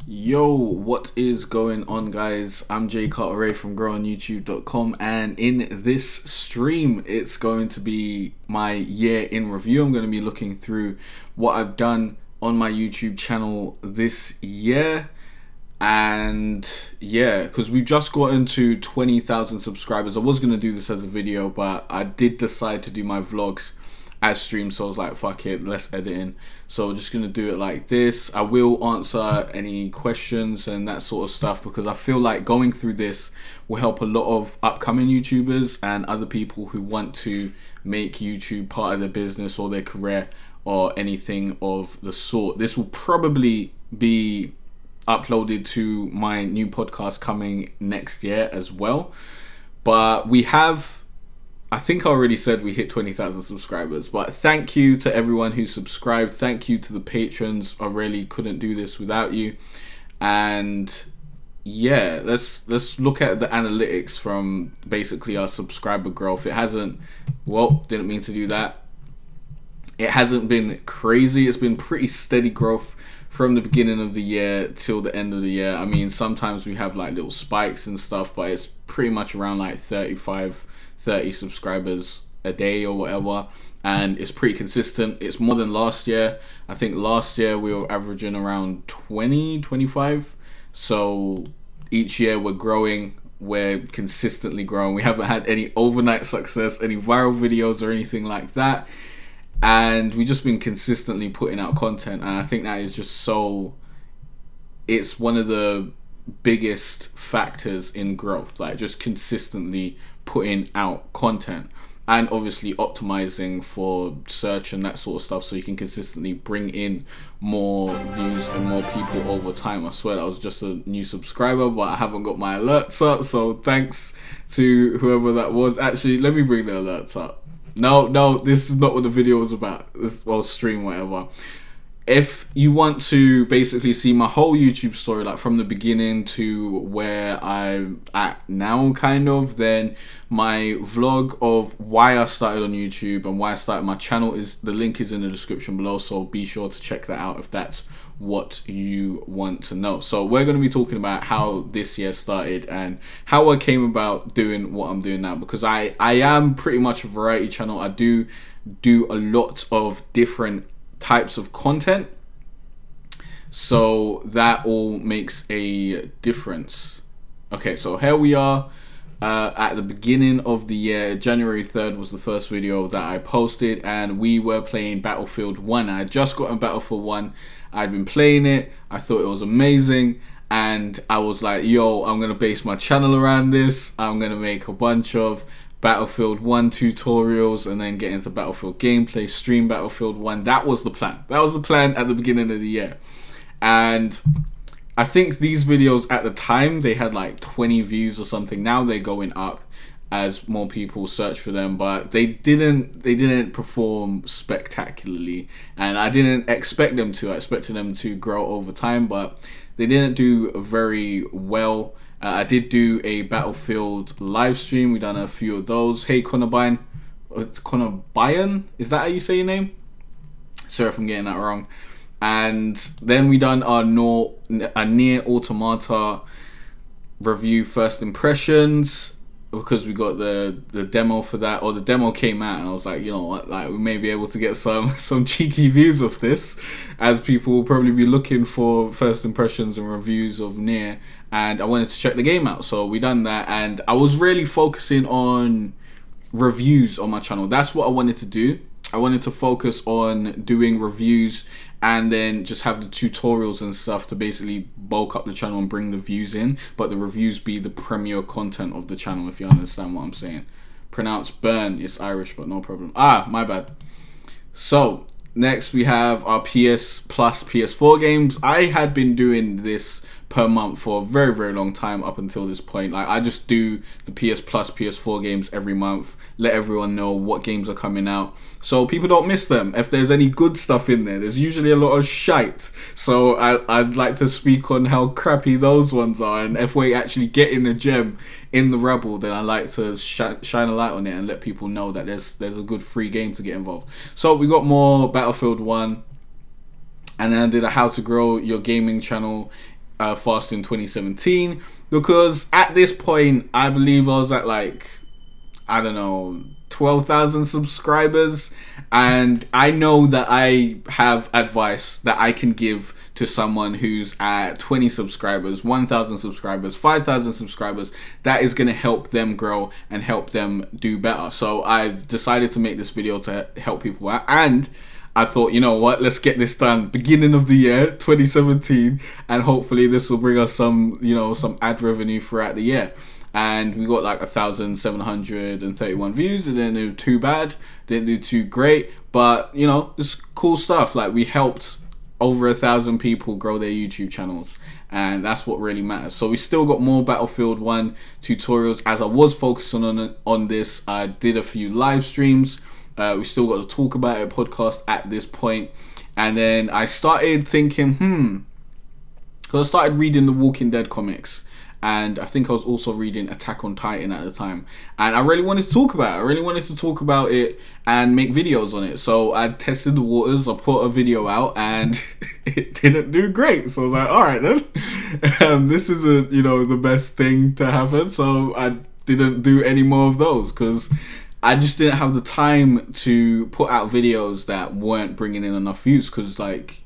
Yo, what is going on, guys? I'm Shacor F from GrowOnYouTube.com, and in this stream it's going to be my year in review. I'm going to be looking through what I've done on my YouTube channel this year, and yeah, because we've just gotten to 20,000 subscribers. I was going to do this as a video, but I did decide to do my vlogs as stream, so I was like, fuck it, less editing. So just gonna do it like this. I will answer any questions and that sort of stuff, because I feel like going through this will help a lot of upcoming YouTubers and other people who want to make YouTube part of their business or their career or anything of the sort. This will probably be uploaded to my new podcast coming next year as well. But we have, I think I already said we hit 20,000 subscribers, but thank you to everyone who subscribed. Thank you to the patrons. I really couldn't do this without you. And yeah, let's look at the analytics from basically our subscriber growth. It hasn't, well, didn't mean to do that. It hasn't been crazy. It's been pretty steady growth from the beginning of the year till the end of the year. I mean, sometimes we have like little spikes and stuff, but it's pretty much around like 30 subscribers a day or whatever, and it's pretty consistent. It's more than last year. I think last year we were averaging around 25. So each year we're growing, we're consistently growing. We haven't had any overnight success, any viral videos or anything like that, and we've just been consistently putting out content. And I think that is just so, it's one of the biggest factors in growth, like just consistently putting out content, and obviously optimizing for search and that sort of stuff, so you can consistently bring in more views and more people over time. I swear that was just a new subscriber, but I haven't got my alerts up, so thanks to whoever that was. Actually, let me bring the alerts up. No, this is not what the video was about. This, well, stream, whatever. If you want to basically see my whole YouTube story, like from the beginning to where I'm at now, kind of, then my vlog of why I started on YouTube and why I started my channel, is the link is in the description below, so be sure to check that out if that's what you want to know. So we're going to be talking about how this year started and how I came about doing what I'm doing now, because I am pretty much a variety channel. I do a lot of different types of content, so that all makes a difference. Okay, so here we are at the beginning of the year. January 3rd was the first video that I posted, and we were playing Battlefield 1. I had just gotten Battlefield 1. I'd been playing it. I thought it was amazing, and I was like, yo, I'm gonna base my channel around this. I'm gonna make a bunch of Battlefield 1 tutorials and then get into Battlefield gameplay, stream Battlefield 1. That was the plan. That was the plan at the beginning of the year. And I think these videos at the time, they had like 20 views or something. Now they're going up as more people search for them, but they didn't perform spectacularly, and I didn't expect them to. I expected them to grow over time, but they didn't do very well. I did do a Battlefield live stream. We done a few of those. Hey, Conor, it's Conor Bayern? Is that how you say your name? Sorry if I'm getting that wrong. And then we done our Nier Automata review, first impressions, because we got the demo for that, or the demo came out, and I was like, you know what, like we may be able to get some cheeky views of this, as people will probably be looking for first impressions and reviews of Nier, and I wanted to check the game out. So we done that, and I was really focusing on reviews on my channel. That's what I wanted to do. I wanted to focus on doing reviews and then just have the tutorials and stuff to basically bulk up the channel and bring the views in, but the reviews be the premier content of the channel, if you understand what I'm saying. Pronounced burn, it's Irish, but no problem. Ah, my bad. So next we have our PS Plus Ps4 games. I had been doing this per month for a very long time up until this point. Like, I just do the PS Plus Ps4 games every month, let everyone know what games are coming out so people don't miss them. If there's any good stuff in there, there's usually a lot of shite, so I'd like to speak on how crappy those ones are, and if we actually get in a gem in the rubble, then I like to shine a light on it and let people know that there's a good free game to get involved. So we got more Battlefield 1, and then I did a how to grow your gaming channel fasting 2017, because at this point I believe I was at like, I don't know, 12,000 subscribers, and I know that I have advice that I can give to someone who's at 20 subscribers, 1,000 subscribers, 5,000 subscribers, that is going to help them grow and help them do better. So I decided to make this video to help people out, and I thought, you know what, let's get this done beginning of the year 2017, and hopefully this will bring us some, you know, some ad revenue throughout the year. And we got like 1,731 views. It didn't do too bad, didn't do too great, but you know, it's cool stuff. Like, we helped over 1,000 people grow their YouTube channels, and that's what really matters. So we still got more Battlefield 1 tutorials. As I was focusing on this, I did a few live streams. We still got to talk about it podcast at this point. And then I started thinking, so I started reading the Walking Dead comics, and I think I was also reading Attack on Titan at the time, and I really wanted to talk about it. I really wanted to talk about it and make videos on it. So I tested the waters, I put a video out, and it didn't do great. So I was like, all right then, this isn't, you know, the best thing to happen. So I didn't do any more of those, because I just didn't have the time to put out videos that weren't bringing in enough views. Because like,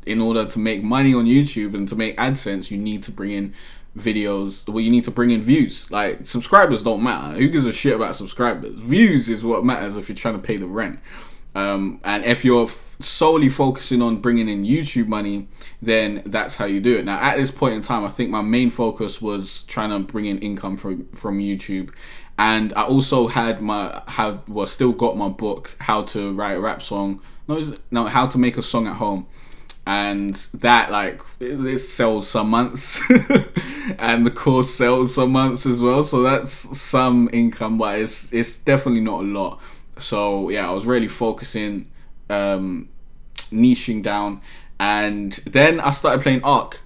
in order to make money on YouTube and to make AdSense, you need to bring in videos, well, you need to bring in views. Like, subscribers don't matter. Who gives a shit about subscribers? Views is what matters if you're trying to pay the rent. And if you're solely focusing on bringing in YouTube money, then that's how you do it. Now, at this point in time, I think my main focus was trying to bring in income from YouTube. And I also had still got my book, How to Write a Rap Song. No, How to Make a Song at Home. And that, like, it sells some months and the course sells some months as well, so that's some income, but it's definitely not a lot. So yeah, I was really focusing, niching down, and then I started playing Ark.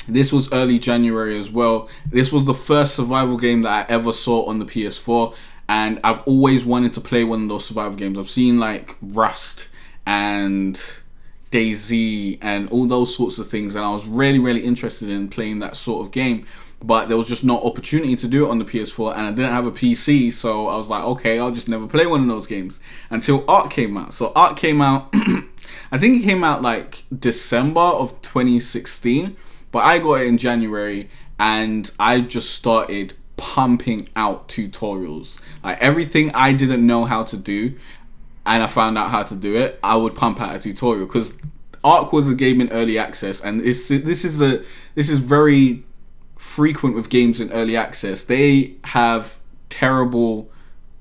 This was early January as well. This was the first survival game that I ever saw on the PS4, and I've always wanted to play one of those survival games. I've seen like Rust and DayZ and all those sorts of things, and I was really interested in playing that sort of game, but there was just no opportunity to do it on the PS4, and I didn't have a PC, so I was like, okay, I'll just never play one of those games until Ark came out. So Ark came out I think it came out like December of 2016, but I got it in January, and I just started pumping out tutorials. Like, everything I didn't know how to do and I found out how to do it, I would pump out a tutorial, because Ark was a game in early access, and this is very frequent with games in early access. They have terrible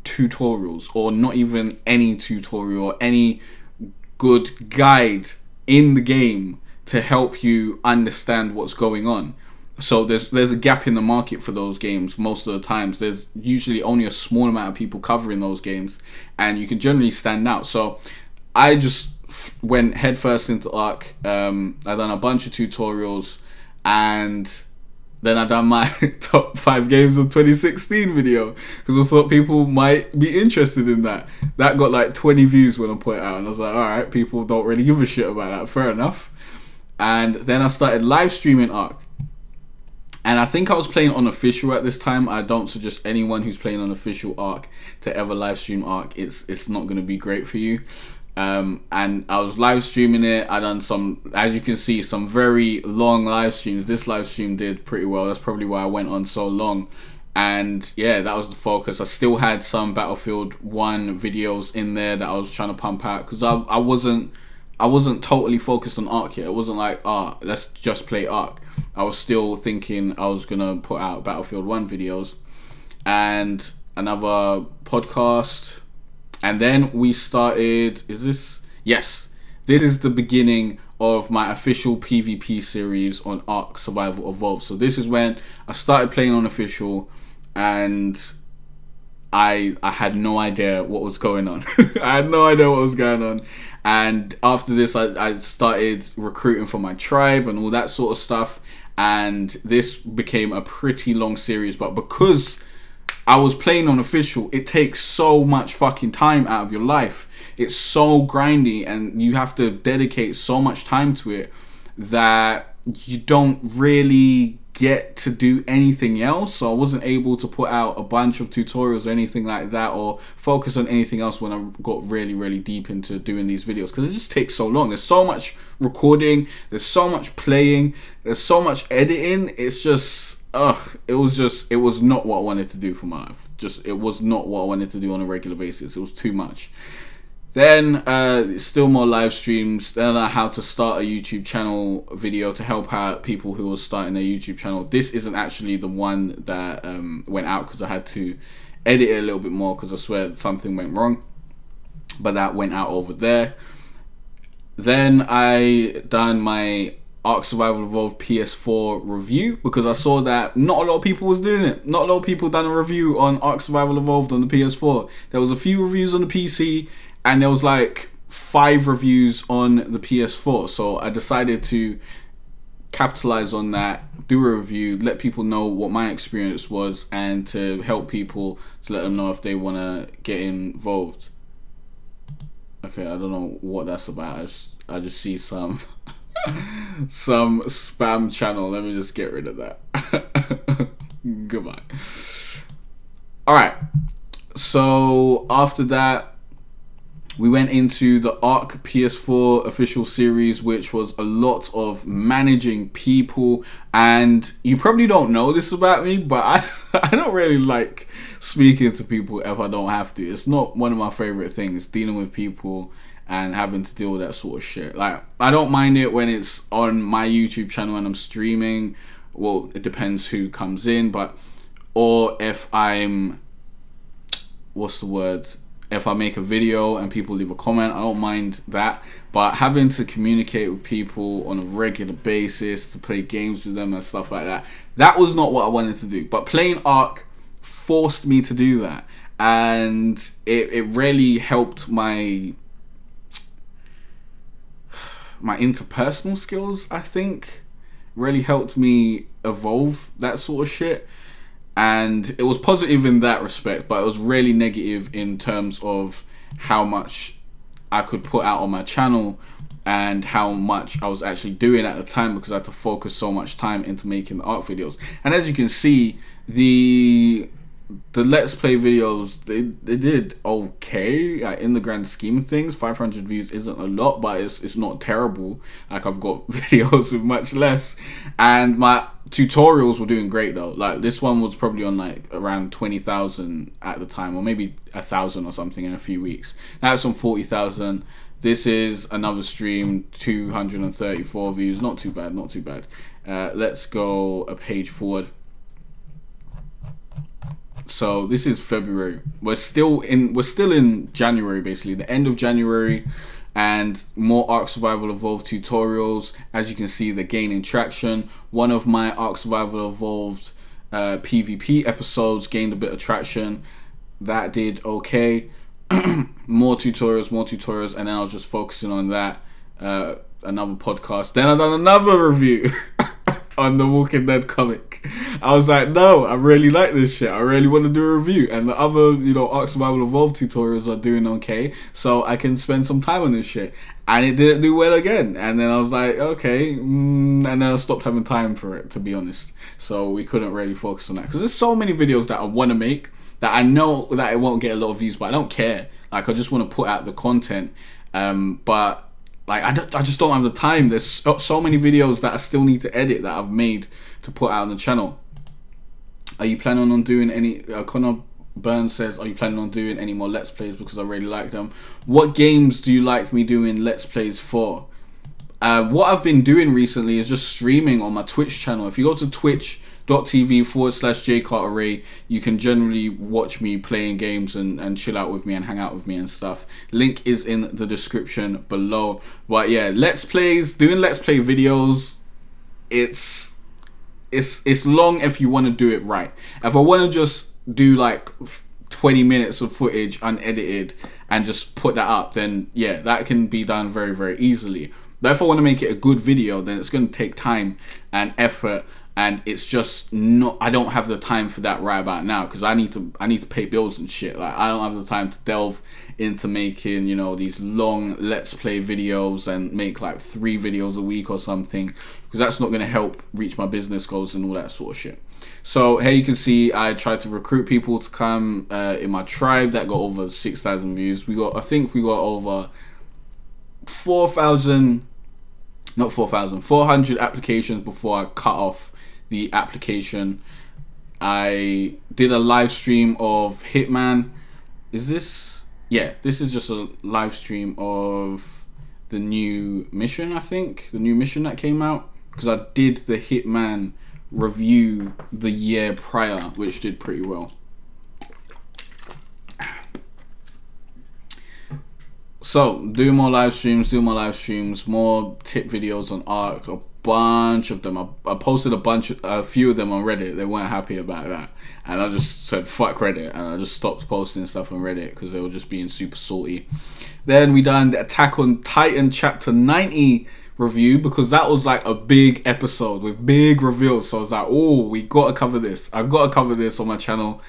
tutorials, or not even any tutorial or any good guide in the game to help you understand what's going on. So there's a gap in the market for those games. Most of the times there's usually only a small amount of people covering those games, and you can generally stand out. So I just went headfirst into Ark. I done a bunch of tutorials, and then I done my top 5 games of 2016 video, because I thought people might be interested in that. That got like 20 views when I put it out, and I was like, alright, people don't really give a shit about that, fair enough. And then I started live streaming Ark. And I think I was playing unofficial at this time. I don't suggest anyone who's playing unofficial Ark to ever live stream Ark. It's not going to be great for you. And I was live streaming it. I done some, as you can see, some very long live streams. This live stream did pretty well. That's probably why I went on so long. And yeah, that was the focus. I still had some Battlefield 1 videos in there that I was trying to pump out, because I wasn't totally focused on Ark yet. It wasn't like, let's just play Ark. I was still thinking I was gonna put out Battlefield 1 videos and another podcast. And then we started, yes, this is the beginning of my official PvP series on Ark Survival Evolved. So this is when I started playing on official, and I had no idea what was going on. I had no idea what was going on. And after this, I started recruiting for my tribe and all that sort of stuff. And this became a pretty long series. But because I was playing on official, it takes so much fucking time out of your life. It's so grindy, and you have to dedicate so much time to it, that you don't really get to do anything else. So I wasn't able to put out a bunch of tutorials or anything like that, or focus on anything else when I got really deep into doing these videos, because it just takes so long. There's so much recording, there's so much playing, there's so much editing. It's just it was not what I wanted to do for my life. It was not what I wanted to do on a regular basis. It was too much. Then still more live streams. Then how to start a YouTube channel video to help out people who are starting a YouTube channel. This isn't actually the one that went out, because I had to edit it a little bit more, because I swear something went wrong. But that went out over there. Then I done my Ark Survival Evolved PS4 review, because I saw that not a lot of people was doing it. Not a lot of people done a review on Ark Survival Evolved on the PS4. There was a few reviews on the PC, and there was like 5 reviews on the PS4. So I decided to capitalize on that, do a review, let people know what my experience was, and to help people, to let them know if they want to get involved. Okay, I don't know what that's about. I just see some some spam channel. Let me just get rid of that. Goodbye. Alright, so after that, we went into the Ark PS4 official series, which was a lot of managing people. And you probably don't know this about me, but I don't really like speaking to people if I don't have to. It's not one of my favorite things, dealing with people and having to deal with that sort of shit. Like, I don't mind it when it's on my YouTube channel and I'm streaming. Well, it depends who comes in, but, or if I'm, what's the word? If I make a video and people leave a comment, I don't mind that. But having to communicate with people on a regular basis, to play games with them and stuff like that, that was not what I wanted to do. But playing Ark forced me to do that. And it really helped my interpersonal skills, I think. Really helped me evolve that sort of shit. And it was positive in that respect, but it was really negative in terms of how much I could put out on my channel and how much I was actually doing at the time, because I had to focus so much time into making the Ark videos. And as you can see, the Let's Play videos, they did okay in the grand scheme of things. 500 views isn't a lot, but it's not terrible. Like, I've got videos with much less, and my tutorials were doing great though. Like, this one was probably on like around 20,000 at the time, or maybe 1,000 or something in a few weeks. Now it's on 40,000. This is another stream, 234 views. Not too bad, not too bad. Let's go a page forward. So this is February. We're still in January, basically the end of January, and more Ark Survival Evolved tutorials. As you can see, they're gaining traction. One of my Ark Survival Evolved PvP episodes gained a bit of traction. That did okay. more tutorials, and then I was just focusing on that. Another podcast. Then I done another review on the Walking Dead comic. I was like, no, I really like this shit. I really want to do a review. And the other, Ark Survival Evolved tutorials are doing okay, so I can spend some time on this shit. And it didn't do well again. And then I was like, okay. And then I stopped having time for it, to be honest. So we couldn't really focus on that. Because there's so many videos that I want to make that I know that it won't get a lot of views, but I don't care. Like, I just want to put out the content. But like, I just don't have the time. There's so many videos that I still need to edit that I've made to put out on the channel. Are you planning on doing any, Connor Burns says, are you planning on doing any more Let's Plays, because I really like them? What games do you like me doing Let's Plays for? What I've been doing recently is just streaming on my Twitch channel. If you go to twitch.tv/jcarteray, you can generally watch me playing games and chill out with me and hang out with me and stuff. Link is in the description below. But yeah, Let's Plays, doing Let's Play videos, it's long if you want to do it right. If I want to just do like 20 minutes of footage unedited and just put that up, then yeah, that can be done very, very easily. But if I want to make it a good video, then it's going to take time and effort and it's just not, I don't have the time for that right about now, because I need to pay bills and shit. Like, I don't have the time to delve into making, you know, these long let's play videos and make like 3 videos a week or something, because that's not going to help reach my business goals and all that sort of shit. So here you can see I tried to recruit people to come in my tribe. That got over 6,000 views. I think we got over 400 applications before I cut off the application. I did a live stream of Hitman. Is this? Yeah, this is just a live stream of the new mission, I think. The new mission that came out. Because I did the Hitman review the year prior, which did pretty well. So, do more live streams, more tip videos on Ark, a bunch of them. I posted a few of them on Reddit. They weren't happy about that, and I just said fuck Reddit, and I just stopped posting stuff on Reddit because they were just being super salty. Then we done the Attack on Titan Chapter 90 review, because that was like a big episode with big reveals. So I was like, oh, we gotta cover this. I've got to cover this on my channel.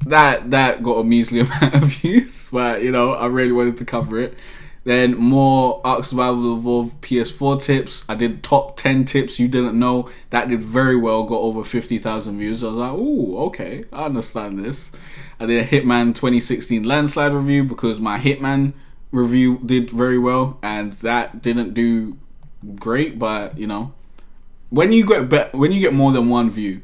That got a measly amount of views, but you know, I really wanted to cover it. Then more Ark Survival Evolved PS4 tips. I did top 10 tips you didn't know. That did very well, got over 50,000 views. I was like, oh, okay, I understand this. I did a Hitman 2016 landslide review, because my Hitman review did very well, and that didn't do great. But you know, when you get more than 1 view,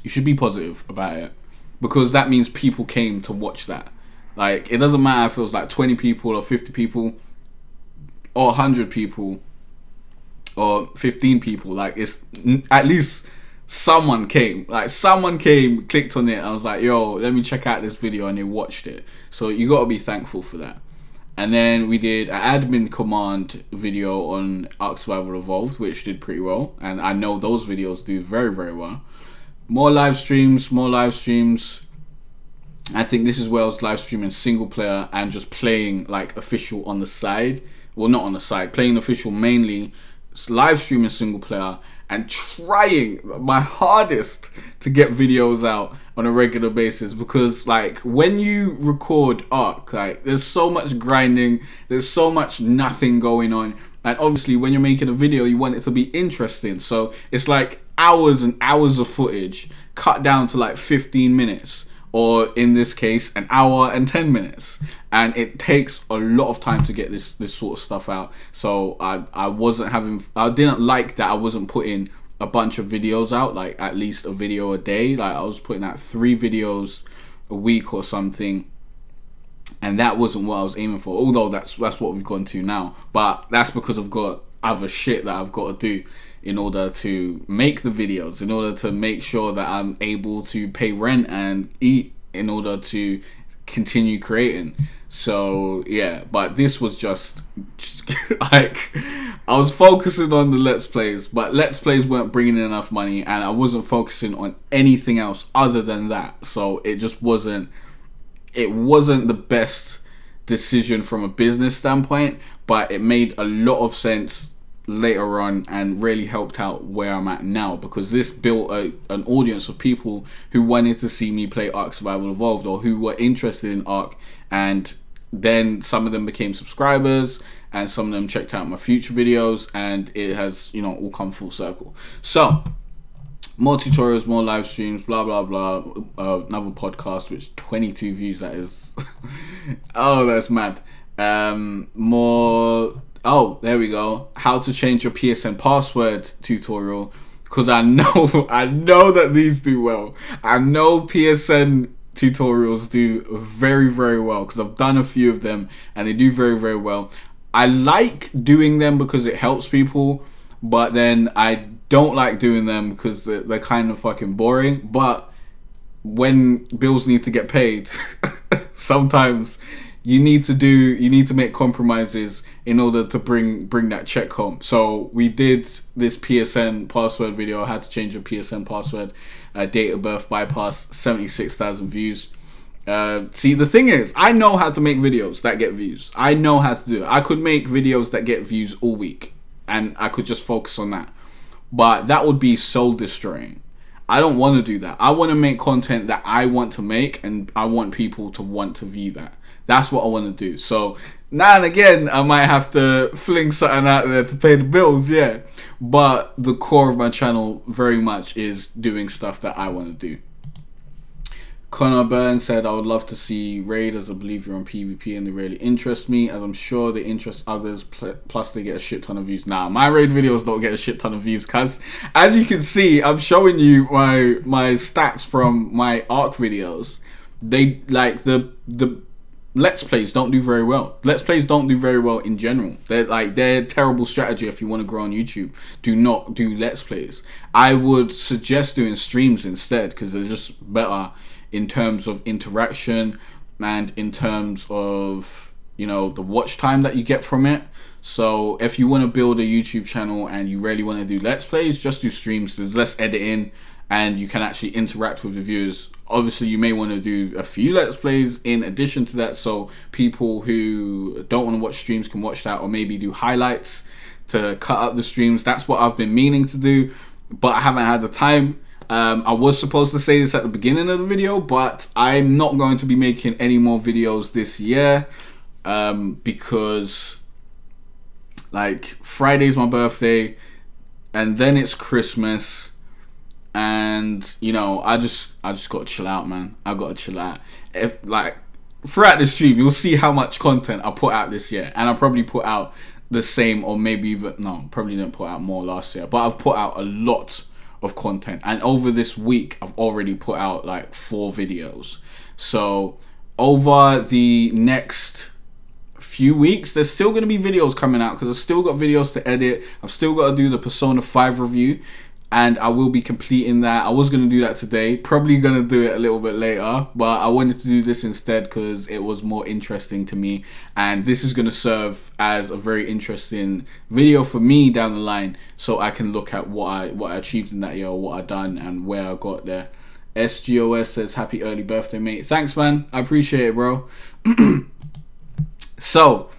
you should be positive about it, because that means people came to watch that. Like, it doesn't matter if it was like 20 people or 50 people or 100 people or 15 people. Like, it's at least someone came. Like, someone came, clicked on it, and I was like, yo, let me check out this video, and they watched it. So you gotta be thankful for that. And then we did an admin command video on Ark Survival Evolved, which did pretty well, and I know those videos do very, very well. More live streams. I think this is where I was live streaming single player and just playing like official on the side. Well, not on the side, playing official mainly, live streaming single player, and trying my hardest to get videos out on a regular basis, because like when you record Ark, like there's so much grinding, there's so much nothing going on, and obviously when you're making a video you want it to be interesting, so it's like hours and hours of footage cut down to like 15 minutes, or in this case an hour and 10 minutes, and it takes a lot of time to get this sort of stuff out. So I didn't like that I wasn't putting a bunch of videos out, like at least a video a day. Like I was putting out 3 videos a week or something, and that wasn't what I was aiming for, although that's what we've gone to now. But that's because I've got other shit that I've got to do in order to make the videos, in order to make sure that I'm able to pay rent and eat, in order to continue creating. So yeah, but this was just like, I was focusing on the let's plays, but let's plays weren't bringing in enough money, and I wasn't focusing on anything else other than that. So it just wasn't the best decision from a business standpoint, but it made a lot of sense later on and really helped out where I'm at now, because this built an audience of people who wanted to see me play Ark Survival Evolved, or who were interested in Ark, and then some of them became subscribers, and some of them checked out my future videos, and it has, you know, all come full circle. So more tutorials, more live streams, blah blah blah. Another podcast which 22 views, that is oh, that's mad. More, oh, there we go, how to change your PSN password tutorial, because I know that these do well. I know PSN tutorials do very, very well, because I've done a few of them and they do very, very well. I like doing them because it helps people, but then I don't like doing them because they're kind of fucking boring. But when bills need to get paid, sometimes you need to make compromises in order to bring that check home. So we did this PSN password video, how to change your PSN password, date of birth bypass, 76,000 views. See, the thing is, I know how to make videos that get views. I know how to do it. I could make videos that get views all week, and I could just focus on that. but that would be soul destroying. I don't want to do that. I want to make content that I want to make, and I want people to want to view that. That's what I want to do. So now and again, I might have to fling something out there to pay the bills, yeah. But the core of my channel very much is doing stuff that I want to do. Connor Byrne said, I would love to see raid, as I believe you're on PvP and they really interest me, as I'm sure they interest others, plus they get a shit ton of views. Nah, my raid videos don't get a shit ton of views, cuz as you can see, I'm showing you my stats from my ARC videos. They, like, the Let's Plays don't do very well. Let's Plays don't do very well in general. They're terrible strategy if you want to grow on YouTube. Do not do Let's Plays. I would suggest doing streams instead, because they're just better in terms of interaction and in terms of, you know, the watch time that you get from it. So if you want to build a YouTube channel and you really want to do Let's Plays, just do streams. There's less editing and you can actually interact with the viewers. Obviously, you may want to do a few Let's Plays in addition to that, so people who don't want to watch streams can watch that, or maybe do highlights to cut up the streams. That's what I've been meaning to do, but I haven't had the time. I was supposed to say this at the beginning of the video, but I'm not going to be making any more videos this year, because like Friday's my birthday and then it's Christmas, and you know, I just gotta chill out, man. I gotta chill out. If like throughout the stream, you'll see how much content I put out this year, and I probably put out the same, or maybe even, no, probably didn't put out more last year, but I've put out a lot of content, and over this week I've already put out like 4 videos. So over the next few weeks there's still going to be videos coming out, because I've still got videos to edit. I've still got to do the Persona 5 review, and I will be completing that. I was going to do that today, probably going to do it a little bit later, but I wanted to do this instead because it was more interesting to me, and this is going to serve as a very interesting video for me down the line, so I can look at what I achieved in that year, what I done and where I got there. SGOS says, happy early birthday, mate. Thanks, man. I appreciate it, bro. So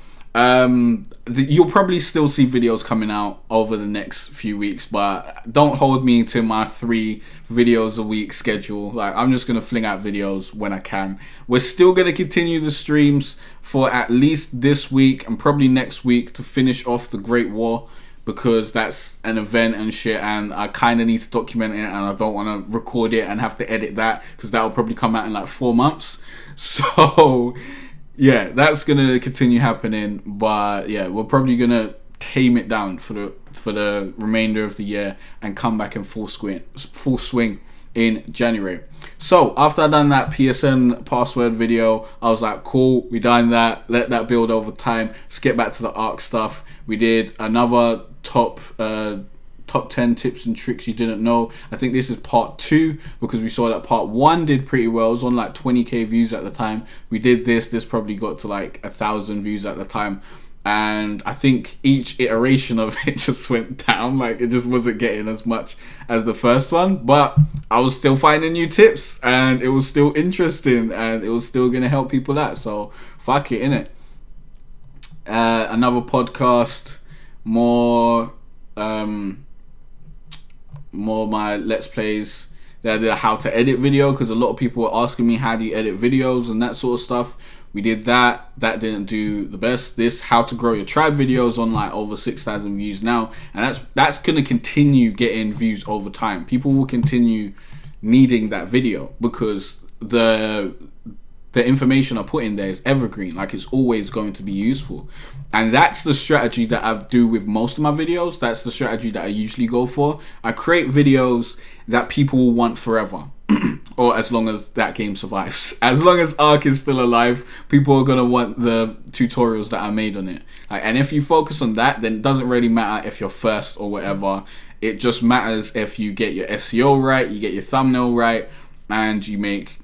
you'll probably still see videos coming out over the next few weeks, but don't hold me to my 3 videos a week schedule. Like, I'm just gonna fling out videos when I can. We're still gonna continue the streams for at least this week and probably next week to finish off the Great War, because that's an event and shit, and I kind of need to document it, and I don't want to record it and have to edit that, because that will probably come out in like 4 months. So yeah, that's gonna continue happening, but yeah, we're probably gonna tame it down for the remainder of the year and come back in full swing in January. So after I done that PSN password video, I was like, cool, we done that, let that build over time. Let's get back to the ARC stuff. We did another top 10 tips and tricks you didn't know. I think this is part 2, because we saw that part 1 did pretty well. It was on like 20k views at the time. We did this probably got to like 1,000 views at the time, and I think each iteration of it just went down. Like, it just wasn't getting as much as the first one, but I was still finding new tips, and it was still interesting, and it was still gonna help people out, so fuck it, innit? Another podcast, more my Let's Plays. The how to edit video, because a lot of people were asking me, how do you edit videos and that sort of stuff. We did that. That didn't do the best. This how to grow your tribe videos on like over 6,000 views now, and that's gonna continue getting views over time. People will continue needing that video, because the information I put in there is evergreen. Like, it's always going to be useful, and that's the strategy that I do with most of my videos. That's the strategy that I usually go for. I create videos that people will want forever, or as long as that game survives. As long as ARC is still alive, people are gonna want the tutorials that I made on it. Like, and if you focus on that, then it doesn't really matter if you're first or whatever. It just matters if you get your SEO right, you get your thumbnail right, and you make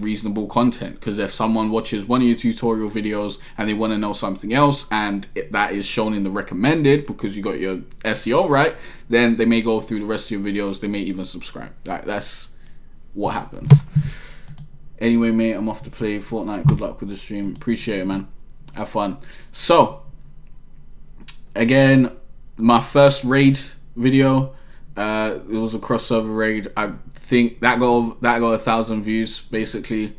reasonable content. Because if someone watches one of your tutorial videos and they want to know something else, and that is shown in the recommended because you got your SEO right, then they may go through the rest of your videos. They may even subscribe. That's what happens. Anyway, mate, I'm off to play Fortnite. Good luck with the stream. Appreciate it, man. Have fun. So again, my first raid video, It was a cross server raid. I think that got 1,000 views basically.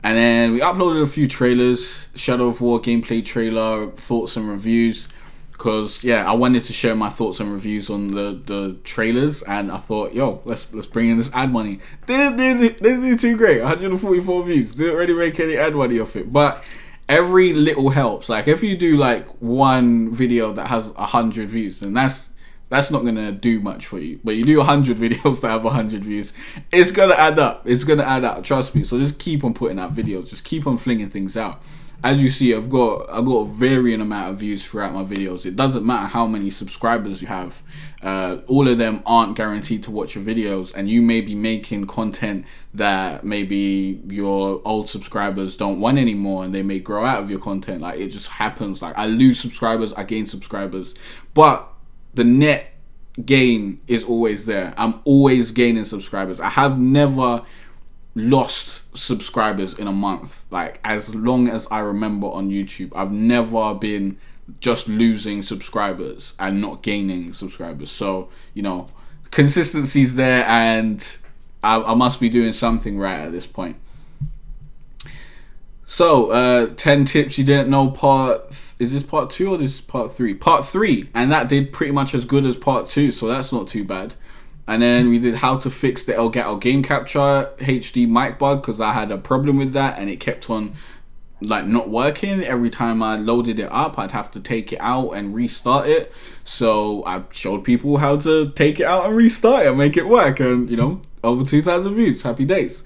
And then we uploaded a few trailers, Shadow of War gameplay trailer, thoughts and reviews. Because yeah, I wanted to share my thoughts and reviews on the trailers, and I thought, yo, let's bring in this ad money. Didn't do too great. 144 views. Didn't really make any ad money off it, but every little helps. Like if you do like one video that has 100 views, then that's not gonna do much for you. But you do 100 videos that have 100 views, it's gonna add up. It's gonna add up. Trust me. So just keep on putting out videos. Just keep on flinging things out. As you see, I've got a varying amount of views throughout my videos. It doesn't matter how many subscribers you have. All of them aren't guaranteed to watch your videos, and you may be making content that maybe your old subscribers don't want anymore, and they may grow out of your content. Like it just happens. Like I lose subscribers, I gain subscribers, but the net gain is always there. I'm always gaining subscribers. I have never lost subscribers in a month. Like as long as I remember on YouTube, I've never been just losing subscribers and not gaining subscribers. So you know, consistency's there, and I must be doing something right at this point. So 10 tips you didn't know is this part 2 or this is part 3? Part 3, and that did pretty much as good as part 2, so that's not too bad. And then we did how to fix the Elgato game capture HD mic bug, because I had a problem with that and it kept on like not working. Every time I loaded it up, I'd have to take it out and restart it. So I showed people how to take it out and restart it and make it work, and you know, over 2,000 views, happy days.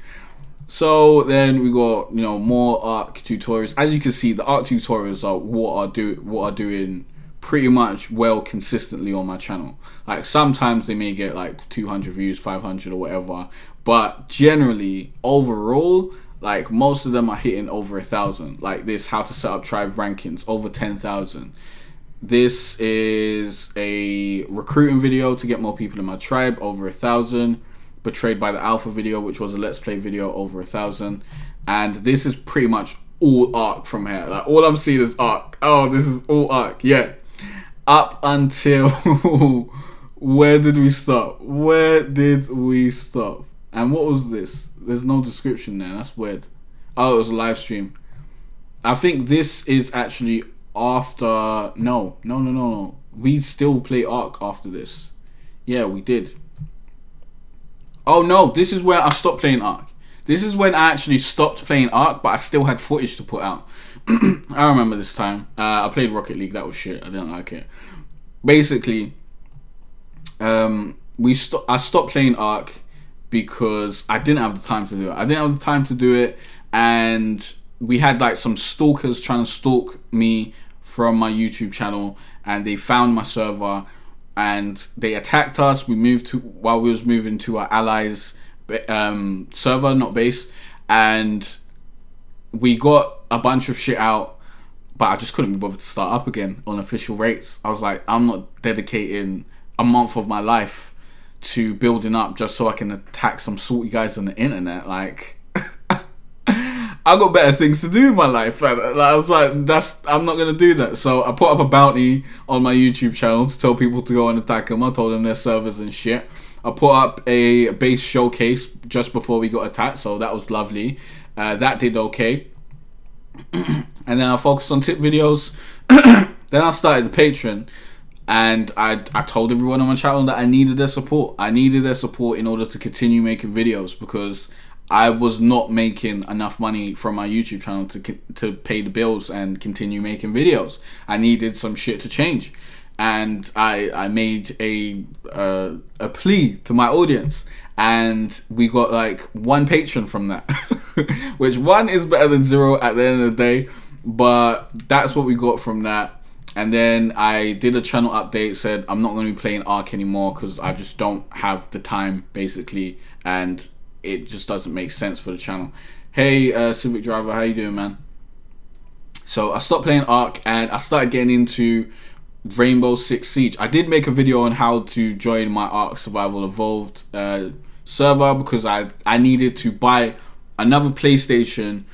So then we got, you know, more ARC tutorials. As you can see, the ARC tutorials are what are doing pretty much well consistently on my channel. Like sometimes they may get like 200 views, 500 or whatever, but generally overall, like most of them are hitting over 1,000. Like this how to set up tribe rankings, over 10,000. This is a recruiting video to get more people in my tribe, over 1,000. Betrayed by the Alpha video, which was a let's play video, over 1,000. And this is pretty much all ARC from here. Like all I'm seeing is ARC. Oh, this is all ARC. Yeah, up until where did we stop? Where did we stop? And what was this? There's no description there. That's weird. Oh, it was a live stream. I think this is actually after. No. We still play ARC after this. Yeah, we did. Oh no, this is where I stopped playing ARC. This is when I actually stopped playing ARC, but I still had footage to put out. I remember this time. I played Rocket League. That was shit. I didn't like it. Basically, I stopped playing ARC because I didn't have the time to do it. I didn't have the time to do it, and we had like some stalkers trying to stalk me from my YouTube channel, and they found my server and they attacked us. We moved to, while we was moving to our allies server, not base, and we got a bunch of shit out, but I just couldn't be bothered to start up again on official rates. I was like, I'm not dedicating a month of my life to building up just so I can attack some salty guys on the internet. Like I got better things to do in my life. Like, I was like, I'm not gonna do that. So I put up a bounty on my YouTube channel to tell people to go and attack them. I told them their servers and shit. I put up a base showcase just before we got attacked, so that was lovely. That did okay. And then I focused on tip videos. Then I started the Patreon, and I told everyone on my channel that I needed their support. I needed their support in order to continue making videos, because I was not making enough money from my YouTube channel to pay the bills and continue making videos. I needed some shit to change, and I made a plea to my audience, and we got like 1 patron from that, which 1 is better than 0 at the end of the day, but that's what we got from that. And then I did a channel update, said I'm not going to be playing ARC anymore because I just don't have the time, basically, and it just doesn't make sense for the channel. Hey Civic Driver, how you doing, man? So I stopped playing ARC and I started getting into Rainbow Six Siege. I did make a video on how to join my ARC Survival Evolved server, because I needed to buy another PlayStation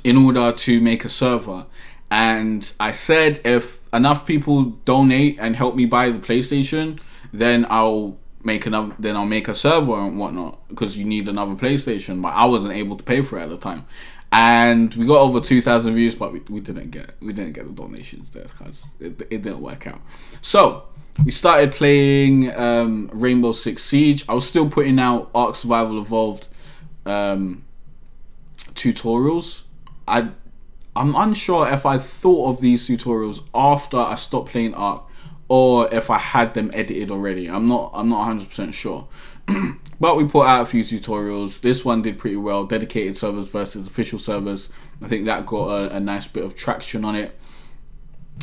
in order to make a server. And I said if enough people donate and help me buy the PlayStation, then I'll I'll make a server and whatnot, because you need another PlayStation, but I wasn't able to pay for it at the time. And we got over 2,000 views, but we didn't get the donations there because it didn't work out. So we started playing Rainbow Six Siege. I was still putting out Ark Survival Evolved tutorials. I'm unsure if I thought of these tutorials after I stopped playing Ark, or if I had them edited already. I'm not 100% sure. But we put out a few tutorials. This one did pretty well. Dedicated servers versus official servers. I think that got a nice bit of traction on it.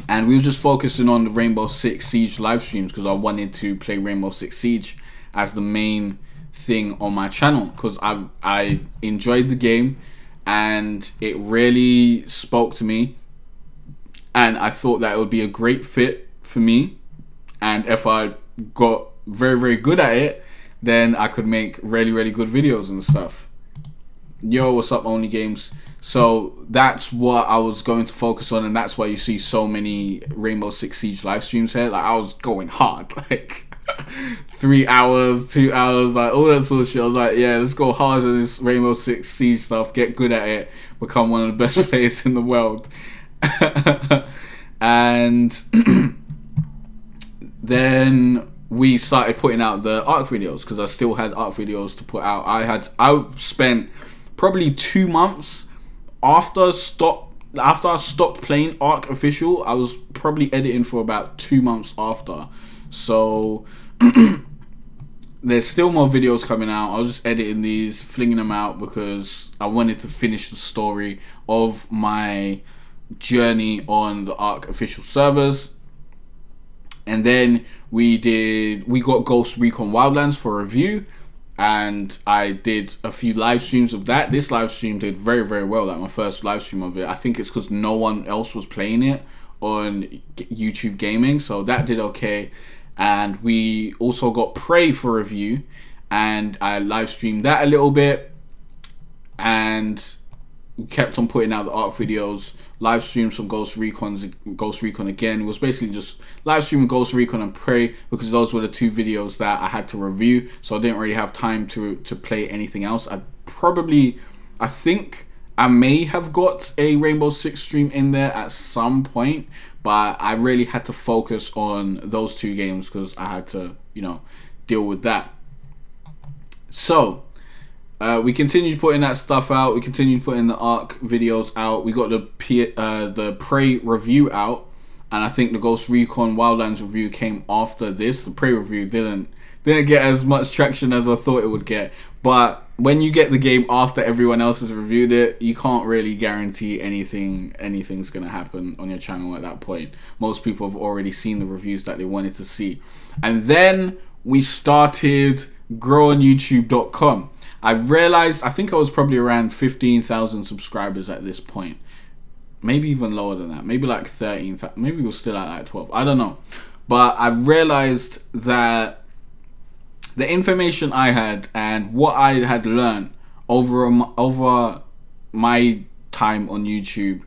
And we were just focusing on the Rainbow Six Siege live streams, because I wanted to play Rainbow Six Siege as the main thing on my channel, because I enjoyed the game and it really spoke to me, and I thought that it would be a great fit for me, and if I got very good at it, then I could make really good videos and stuff. Yo, what's up, Only Games? So that's what I was going to focus on, and that's why you see so many Rainbow Six Siege live streams here. Like, I was going hard, like 3 hours, 2 hours, like all that sort of shit. I was like, yeah, let's go hard on this Rainbow Six Siege stuff, get good at it, become one of the best players in the world. And then we started putting out the Ark videos, because I still had Ark videos to put out. I spent probably 2 months after I stopped playing Ark official. I was probably editing for about 2 months after. So there's still more videos coming out. I was just editing these, flinging them out, because I wanted to finish the story of my journey on the Ark official servers. And then we got Ghost Recon Wildlands for review, and I did a few live streams of that. This live stream did very well, like my first live stream of it. I think it's because no one else was playing it on YouTube Gaming, so that did okay. And we also got Prey for review, and I live streamed that a little bit, and we kept on putting out the Ark videos, live streams from Ghost Recon again. It was basically just live streaming Ghost Recon and Prey, because those were the 2 videos that I had to review, so I didn't really have time to play anything else. I think I may have got a Rainbow Six stream in there at some point, but I really had to focus on those 2 games, because I had to, you know, deal with that. So we continued putting that stuff out. We continued putting the Ark videos out. We got the Prey review out, and I think the Ghost Recon Wildlands review came after this. The Prey review didn't get as much traction as I thought it would get. But when you get the game after everyone else has reviewed it, you can't really guarantee anything's gonna happen on your channel at that point. Most people have already seen the reviews that they wanted to see. And then we started growonyoutube.com. I realized, I think I was probably around 15,000 subscribers at this point. Maybe even lower than that. Maybe like 13,000. Maybe we were still at like 12. I don't know. But I realized that the information I had and what I had learned over my time on YouTube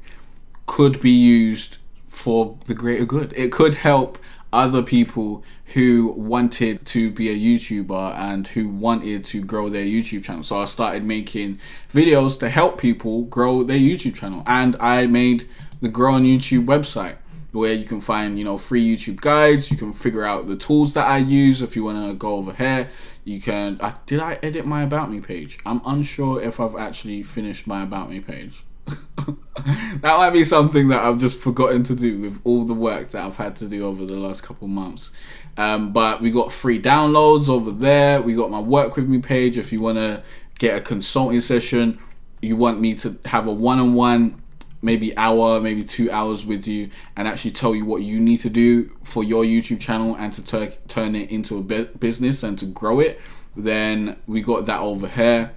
could be used for the greater good. It could help other people who wanted to be a YouTuber and who wanted to grow their YouTube channel. So I started making videos to help people grow their YouTube channel, and I made the Grow on YouTube website, where you can find, you know, free YouTube guides. You can figure out the tools that I use. If you want to go over here, you can. Did I edit my About Me page? I'm unsure if I've actually finished my About Me page. That might be something that I've just forgotten to do with all the work that I've had to do over the last couple months. But we got free downloads over there. We got my Work With Me page. If you want to get a consulting session, you want me to have a one-on-one, maybe hour, maybe 2 hours with you, and actually tell you what you need to do for your YouTube channel and to turn it into a business and to grow it, then we got that over here.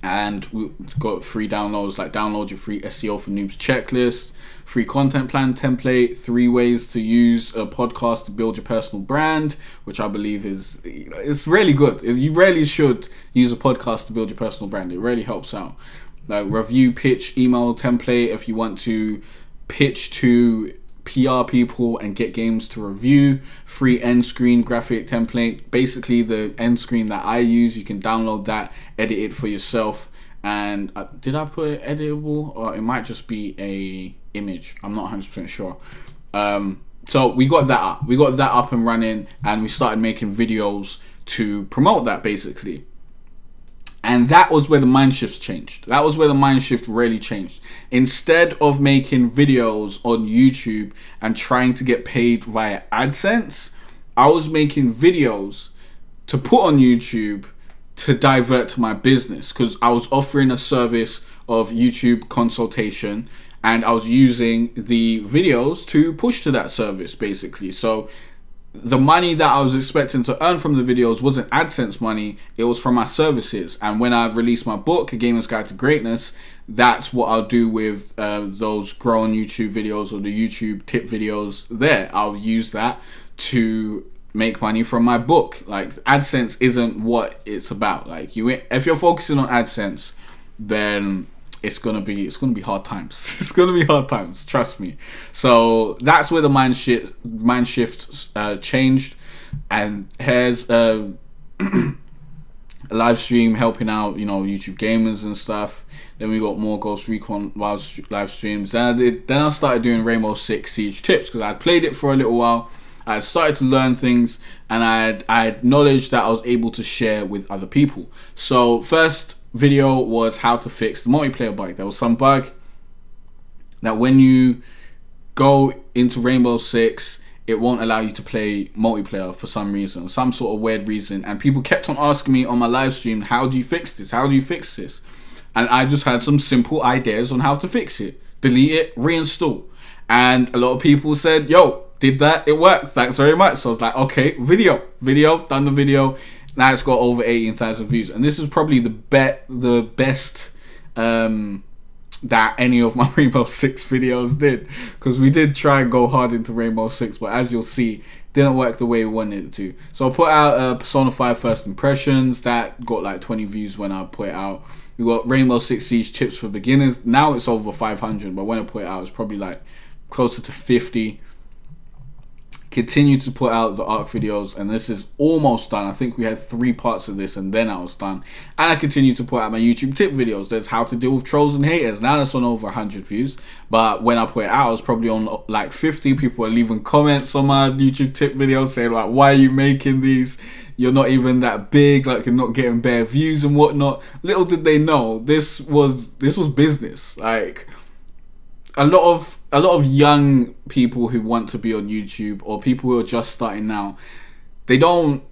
And we got free downloads, like download your free SEO for Noobs checklist, free content plan template, 3 ways to use a podcast to build your personal brand, which I believe it's really good. You really should use a podcast to build your personal brand. It really helps out. Like review pitch email template if you want to pitch to PR people and get games to review. Free end screen graphic template. Basically the end screen that I use, you can download that, edit it for yourself. And did I put it editable, or it might just be a image? I'm not 100% sure. So we got that up. We got that up and running, and we started making videos to promote that basically. And that was where the mind shifts changed. That was where the mind shift really changed. Instead of making videos on YouTube and trying to get paid via AdSense, I was making videos to put on YouTube to divert to my business, because I was offering a service of YouTube consultation, and I was using the videos to push to that service basically. So the money that I was expecting to earn from the videos wasn't AdSense money, it was from my services. And when I released my book, A Gamer's Guide to Greatness, that's what I'll do with those grown YouTube videos or the YouTube tip videos there. I'll use that to make money from my book. Like, AdSense isn't what it's about. Like, if you're focusing on AdSense, then it's gonna be hard times. It's gonna be hard times, trust me. So that's where the mind shift changed. And here's a live stream helping out, you know, YouTube gamers and stuff. Then we got more Ghost Recon live streams. Then I started doing Rainbow Six Siege tips, because I played it for a little while. I started to learn things, and I had knowledge that I was able to share with other people. So first video was how to fix the multiplayer bug. There was some bug that when you go into Rainbow Six, it won't allow you to play multiplayer for some reason, some sort of weird reason. And people kept on asking me on my live stream, how do you fix this? How do you fix this? And I just had some simple ideas on how to fix it. Delete it, reinstall. And a lot of people said, yo, did that, it worked, thanks very much. So I was like, okay, video, done the video. Now it's got over 18,000 views, and this is probably the best that any of my Rainbow Six videos did, because we did try and go hard into Rainbow Six, but as you'll see, didn't work the way we wanted it to. So I put out Persona 5 First Impressions, that got like 20 views when I put it out. We got Rainbow Six Siege tips for beginners. Now it's over 500, but when I put it out, it's probably like closer to 50. Continue to put out the ARC videos, and this is almost done. I think we had 3 parts of this, and then I was done. And I continue to put out my YouTube tip videos. There's how to deal with trolls and haters. Now that's on over 100 views, but when I put it out, I was probably on like 50. People are leaving comments on my YouTube tip videos saying like, why are you making these? You're not even that big, like you're not getting bare views and whatnot. Little did they know, this was business. Like, a lot of young people who want to be on YouTube, or people who are just starting now, they don't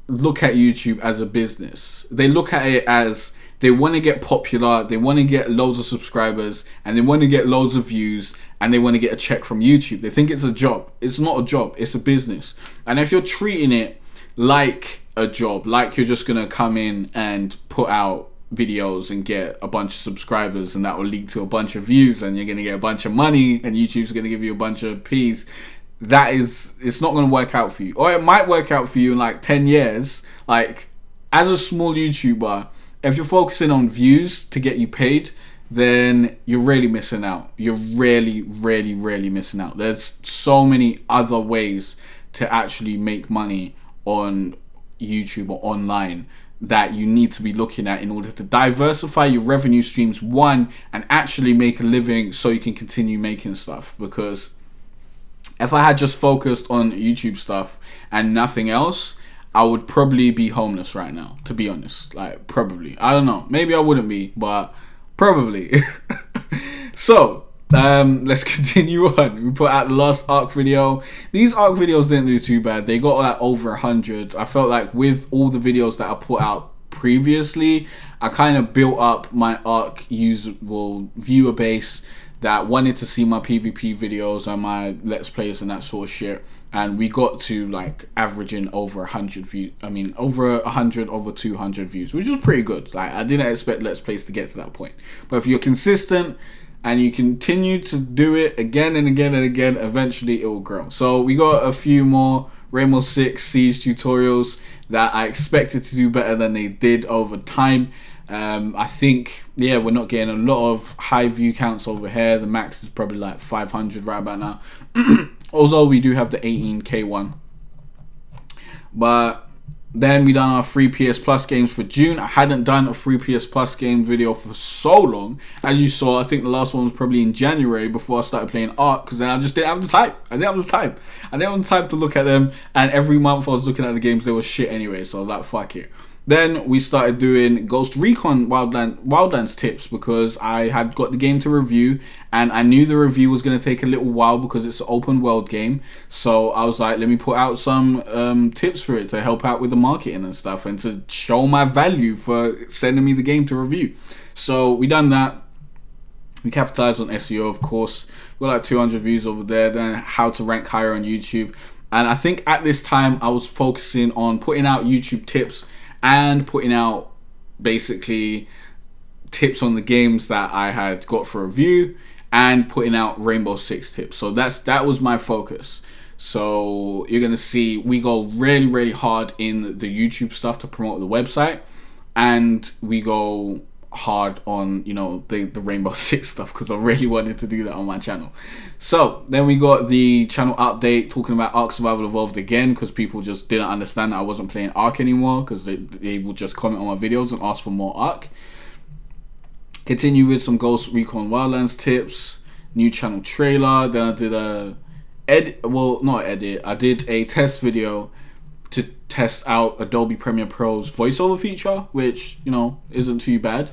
look at YouTube as a business. They look at it as they want to get popular, they want to get loads of subscribers, and they want to get loads of views, and they want to get a check from YouTube. They think it's a job. It's not a job, it's a business. And if you're treating it like a job, like you're just gonna come in and put out videos and get a bunch of subscribers, and that will lead to a bunch of views, and you're gonna get a bunch of money, and YouTube's gonna give you a bunch of Ps, it's not gonna work out for you. Or it might work out for you in like 10 years. Like, as a small YouTuber, if you're focusing on views to get you paid, then you're really missing out. You're really missing out. There's so many other ways to actually make money on YouTube or online that you need to be looking at in order to diversify your revenue streams, one, and actually make a living so you can continue making stuff. Because if I had just focused on YouTube stuff and nothing else, I would probably be homeless right now, to be honest. Like, probably. I don't know. Maybe I wouldn't be, but probably. So, let's continue on. We put out the last ARC video. These ARC videos didn't do too bad. They got like over 100. I felt like with all the videos that I put out previously, I kind of built up my ARC usable viewer base that wanted to see my PvP videos and my Let's Plays and that sort of shit. And we got to like averaging over 100 views. I mean, over 100, over 200 views, which was pretty good. Like, I didn't expect Let's Plays to get to that point. But if you're consistent and you continue to do it again and again and again, eventually it will grow. So we got a few more Rainbow Six Siege tutorials that I expected to do better than they did over time. I think, yeah, we're not getting a lot of high view counts over here. The max is probably like 500 right about now. Although we do have the 18K one. But then we done our free PS Plus games for June. I hadn't done a free PS Plus game video for so long. As you saw, I think the last one was probably in January before I started playing Ark, because then I just didn't have the time. I didn't have the time. I didn't have the time to look at them, and every month I was looking at the games, they were shit anyway, so I was like, fuck it. Then we started doing Ghost Recon Wildlands tips, because I had got the game to review and I knew the review was going to take a little while because it's an open world game. So I was like, let me put out some tips for it to help out with the marketing and stuff, and to show my value for sending me the game to review. So we done that. We capitalized on SEO, of course. We got like 200 views over there. Then how to rank higher on YouTube. And I think at this time I was focusing on putting out YouTube tips and putting out basically tips on the games that I had got for review, and putting out Rainbow Six tips. So that was my focus. So you're gonna see we go really hard in the YouTube stuff to promote the website, and we go hard on, you know, the Rainbow Six stuff, because I really wanted to do that on my channel. So then we got the channel update talking about Ark Survival Evolved again, because people just didn't understand that I wasn't playing Ark anymore, because they would just comment on my videos and ask for more Ark. Continue with some Ghost Recon Wildlands tips, new channel trailer. Then I did I did a test video to test out Adobe Premiere Pro's voiceover feature, which, you know, isn't too bad.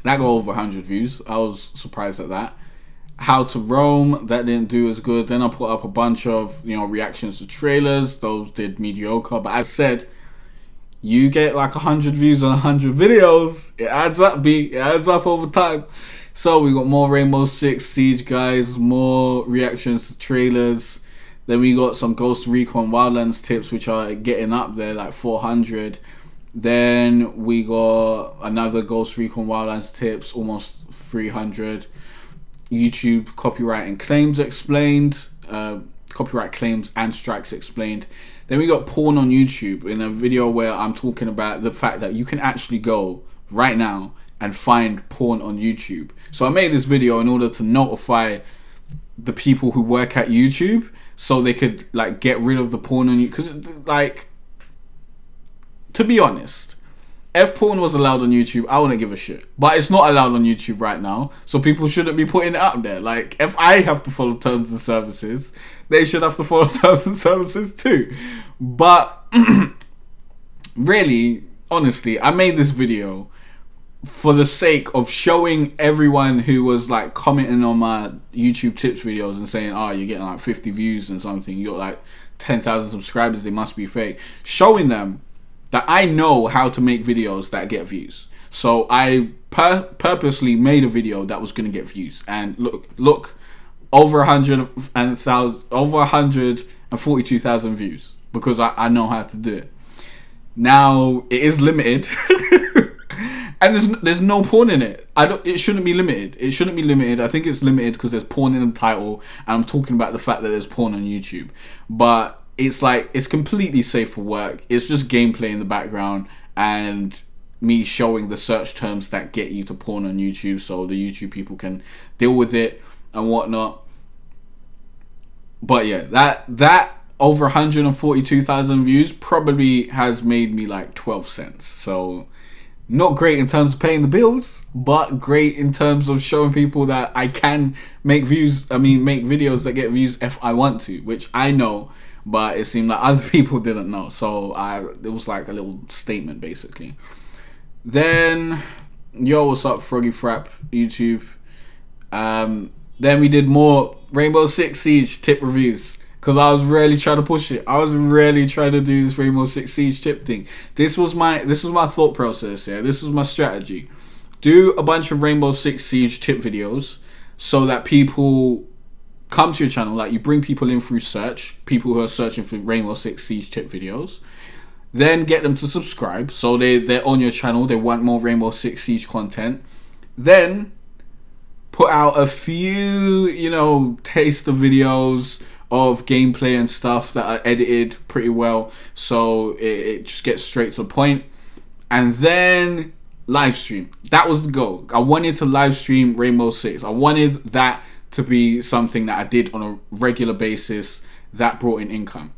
That got over 100 views. I was surprised at that. How to Roam, that didn't do as good. Then I put up a bunch of, you know, reactions to trailers. Those did mediocre. But as I said, you get like 100 views on 100 videos. It adds up, B. It adds up over time. So we got more Rainbow Six Siege, guys. More reactions to trailers. Then we got some Ghost Recon Wildlands tips, which are getting up there, like 400. Then we got another Ghost Recon Wildlands tips, almost 300. YouTube copyright and claims explained. Copyright claims and strikes explained. Then we got porn on YouTube, in a video where I'm talking about the fact that you can actually go right now and find porn on YouTube. So I made this video in order to notify the people who work at YouTube, so they could like get rid of the porn on you. Because, like, to be honest, if porn was allowed on YouTube, I wouldn't give a shit. But it's not allowed on YouTube right now, so people shouldn't be putting it up there. Like, if I have to follow terms and services, they should have to follow terms and services too. But really, honestly, I made this video for the sake of showing everyone who was like commenting on my YouTube tips videos and saying, oh, you're getting like 50 views and something, you got like 10,000 subscribers, they must be fake. Showing them that I know how to make videos that get views. So I purposely made a video that was going to get views. And look, over 142,000 views, because I know how to do it. Now, it is limited. And there's no porn in it. It shouldn't be limited. It shouldn't be limited. I think it's limited because there's porn in the title, and I'm talking about the fact that there's porn on YouTube. But it's like, it's completely safe for work. It's just gameplay in the background and me showing the search terms that get you to porn on YouTube, so the YouTube people can deal with it and whatnot. But yeah, that over 142,000 views probably has made me like 12 cents. So not great in terms of paying the bills, but great in terms of showing people that I can make videos that get views if I want to, which I know, but it seemed like other people didn't know. So it was like a little statement basically. Then, yo, what's up, Froggy Frap YouTube? Then we did more Rainbow Six Siege tip reviews, because I was really trying to push it. I was really trying to do this Rainbow Six Siege tip thing. This was my thought process here. This was my strategy. Do a bunch of Rainbow Six Siege tip videos so that people come to your channel. Like, you bring people in through search, people who are searching for Rainbow Six Siege tip videos. Then get them to subscribe, so they're on your channel. They want more Rainbow Six Siege content. Then put out a few, you know, taster videos of gameplay and stuff that are edited pretty well, so it just gets straight to the point. And then live stream. That was the goal. I wanted to live stream Rainbow Six. I wanted that to be something that I did on a regular basis that brought in income.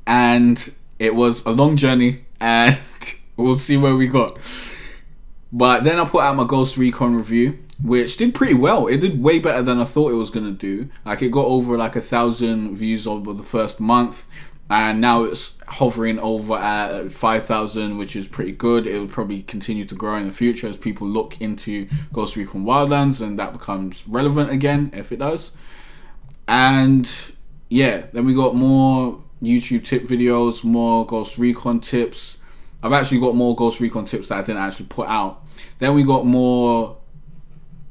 And it was a long journey, and we'll see where we got. But then I put out my Ghost Recon review, which did pretty well. It did way better than I thought it was gonna do. Like, it got over like 1,000 views over the first month, and now it's hovering over at 5,000, which is pretty good. It will probably continue to grow in the future as people look into Ghost Recon Wildlands and that becomes relevant again, if it does. And yeah, then we got more YouTube tip videos, more Ghost Recon tips. I've actually got more Ghost Recon tips that I didn't actually put out. Then we got more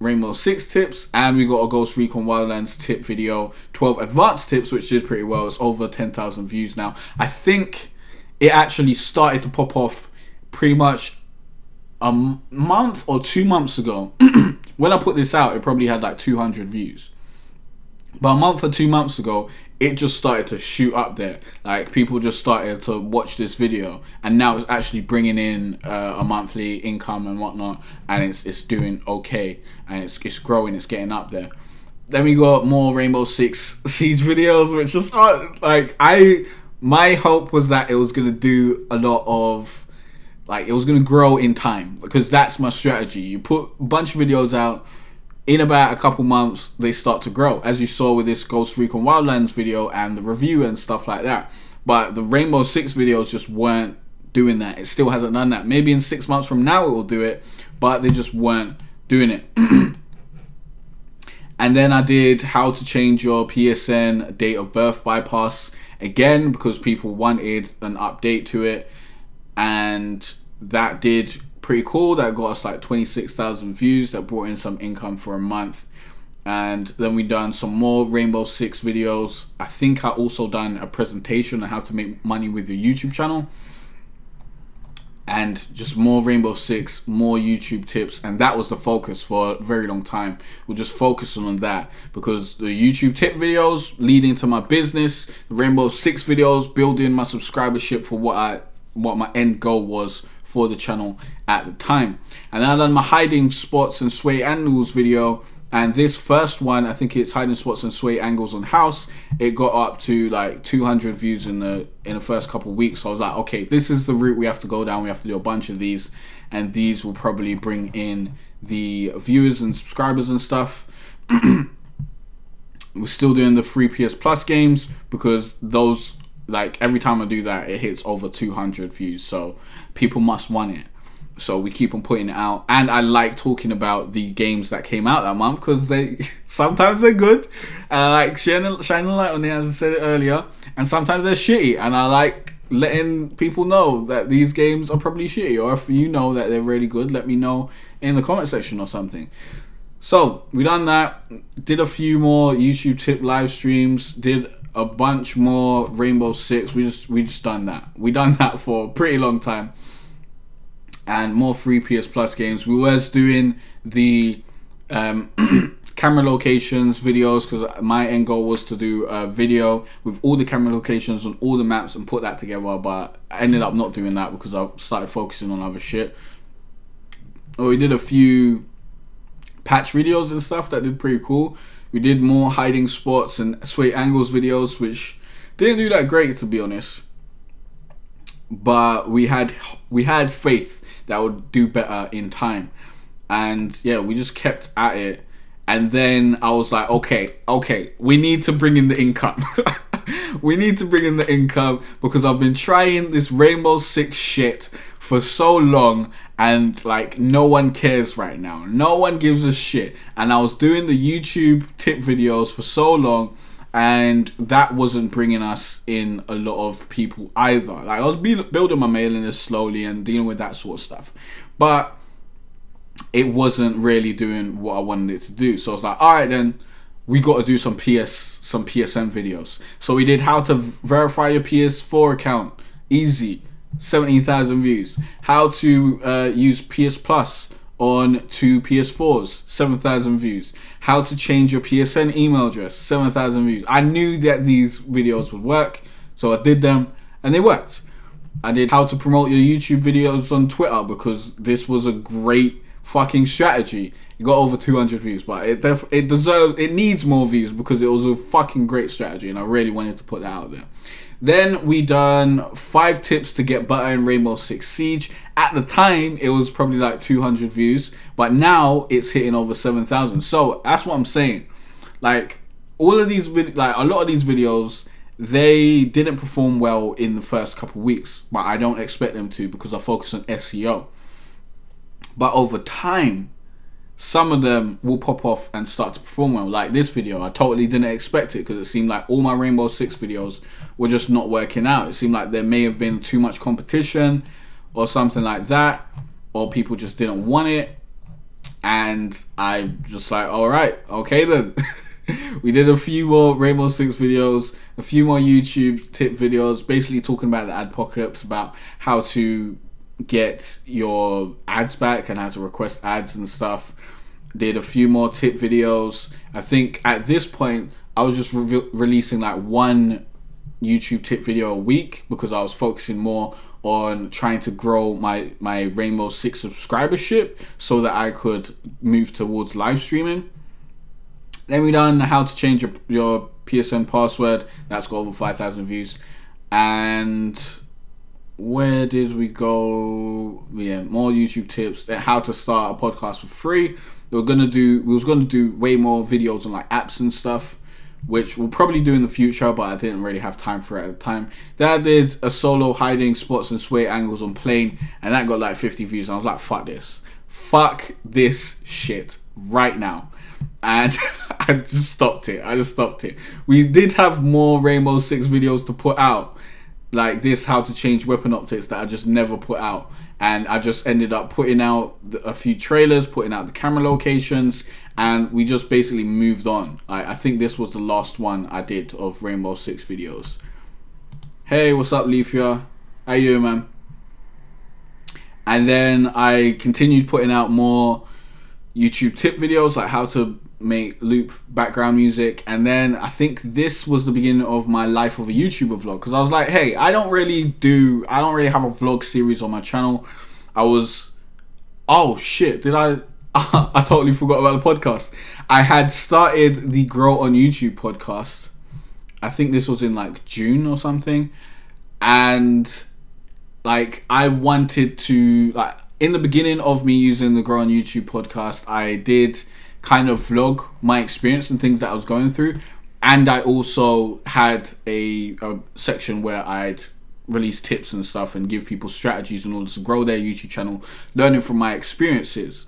Rainbow Six tips, and we got a Ghost Recon Wildlands tip video, 12 advanced tips, which did pretty well. It's over 10,000 views now. I think it actually started to pop off pretty much a month or 2 months ago. When I put this out, it probably had like 200 views. But a month or 2 months ago, it just started to shoot up there. Like, people just started to watch this video, and now it's actually bringing in a monthly income and whatnot, and it's doing okay, and it's growing, it's getting up there. Then we got more Rainbow Six Siege videos, which was like, my hope was that it was gonna do a lot of, like, it was gonna grow in time, because that's my strategy. You put a bunch of videos out, in about a couple months, they start to grow, as you saw with this Ghost Recon Wildlands video and the review and stuff like that. But the Rainbow Six videos just weren't doing that. It still hasn't done that. Maybe in 6 months from now it will do it, but they just weren't doing it. And then I did how to change your PSN date of birth bypass again, because people wanted an update to it, and that did pretty cool. That got us like 26,000 views. That brought in some income for a month. And then we done some more Rainbow Six videos. I think I also done a presentation on how to make money with your YouTube channel, and just more Rainbow Six, more YouTube tips. And that was the focus for a very long time. We're just focusing on that, because the YouTube tip videos leading to my business, the Rainbow Six videos building my subscribership for what my end goal was for the channel at the time. And then I done my hiding spots and sway angles video, and this first one, I think it's hiding spots and sway angles on house, it got up to like 200 views in the first couple of weeks. So I was like, okay, this is the route we have to go down. We have to do a bunch of these, and these will probably bring in the viewers and subscribers and stuff. We're still doing the free PS Plus games, because those, like, every time I do that, it hits over 200 views, so people must want it. So we keep on putting it out, and I like talking about the games that came out that month, because sometimes they're good, and I like shining a light on it, as I said it earlier, and sometimes they're shitty, and I like letting people know that these games are probably shitty, or if you know that they're really good, let me know in the comment section or something. So we done that, did a few more YouTube tip live streams, did a bunch more Rainbow Six. We just done that. We done that for a pretty long time. And more free PS Plus games. We was doing the camera locations videos, because my end goal was to do a video with all the camera locations on all the maps and put that together, but I ended up not doing that because I started focusing on other shit. We did a few patch videos and stuff that did pretty cool. We did more hiding spots and sway angles videos, which didn't do that great, to be honest. But we had faith that would do better in time. And yeah, we just kept at it. And then I was like, okay, we need to bring in the income. We need to bring in the income, because I've been trying this Rainbow Six shit for so long, and like, no one cares right now. No one gives a shit. And I was doing the YouTube tip videos for so long, and that wasn't bringing us in a lot of people either. Like, I was building my mailing list slowly and dealing with that sort of stuff, but it wasn't really doing what I wanted it to do. So I was like, all right, then we got to do some PSN videos. So we did how to verify your PS4 account, easy, 17,000 views. How to use PS Plus on 2 PS4s, 7,000 views. How to change your PSN email address, 7,000 views. I knew that these videos would work, so I did them, and they worked. I did how to promote your YouTube videos on Twitter, because this was a great fucking strategy. It got over 200 views, but it needs more views because it was a fucking great strategy, and I really wanted to put that out there. Then we done 5 tips to get better in Rainbow Six Siege. At the time, it was probably like 200 views, but now it's hitting over 7,000. So that's what I'm saying. Like, all of these a lot of these videos, they didn't perform well in the first couple weeks, but I don't expect them to, because I focus on SEO. But over time, some of them will pop off and start to perform well. Like this video, I totally didn't expect it, because it seemed like all my Rainbow Six videos were just not working out. It seemed like there may have been too much competition or something like that, or people just didn't want it. And I just like, all right, okay then. We did a few more Rainbow Six videos, a few more YouTube tip videos, basically talking about the adpocalypse, about how to get your ads back and how to request ads and stuff. Did a few more tip videos. I think at this point I was just releasing like 1 YouTube tip video a week, because I was focusing more on trying to grow my Rainbow Six subscribership so that I could move towards live streaming. Then we done how to change your PSN password. That's got over 5,000 views. And where did we go? Yeah, more YouTube tips. How to start a podcast for free. We was gonna do way more videos on like apps and stuff, which we'll probably do in the future, but I didn't really have time for it at the time. Then I did a solo hiding spots and sway angles on plane, and that got like 50 views. And I was like, fuck this shit right now. And I just stopped it. We did have more Rainbow Six videos to put out, like this how to change weapon optics, that I just never put out. And I just ended up putting out a few trailers, putting out the camera locations, and we just basically moved on. I think this was the last one I did of Rainbow Six videos. Hey, what's up, Leafier? How you doing, man? And then I continued putting out more YouTube tip videos, like how to make loop background music. And then I think this was the beginning of my life of a YouTuber vlog, because I was like, hey, I don't really have a vlog series on my channel. Oh shit, did I I totally forgot about the podcast. I had started the Grow on YouTube podcast. I think this was in like June or something, and like I wanted to, like, in the beginning of me using the Grow on YouTube podcast, I did kind of vlog my experience and things that I was going through. And I also had a section where I'd release tips and stuff and give people strategies in order to grow their YouTube channel, learning from my experiences.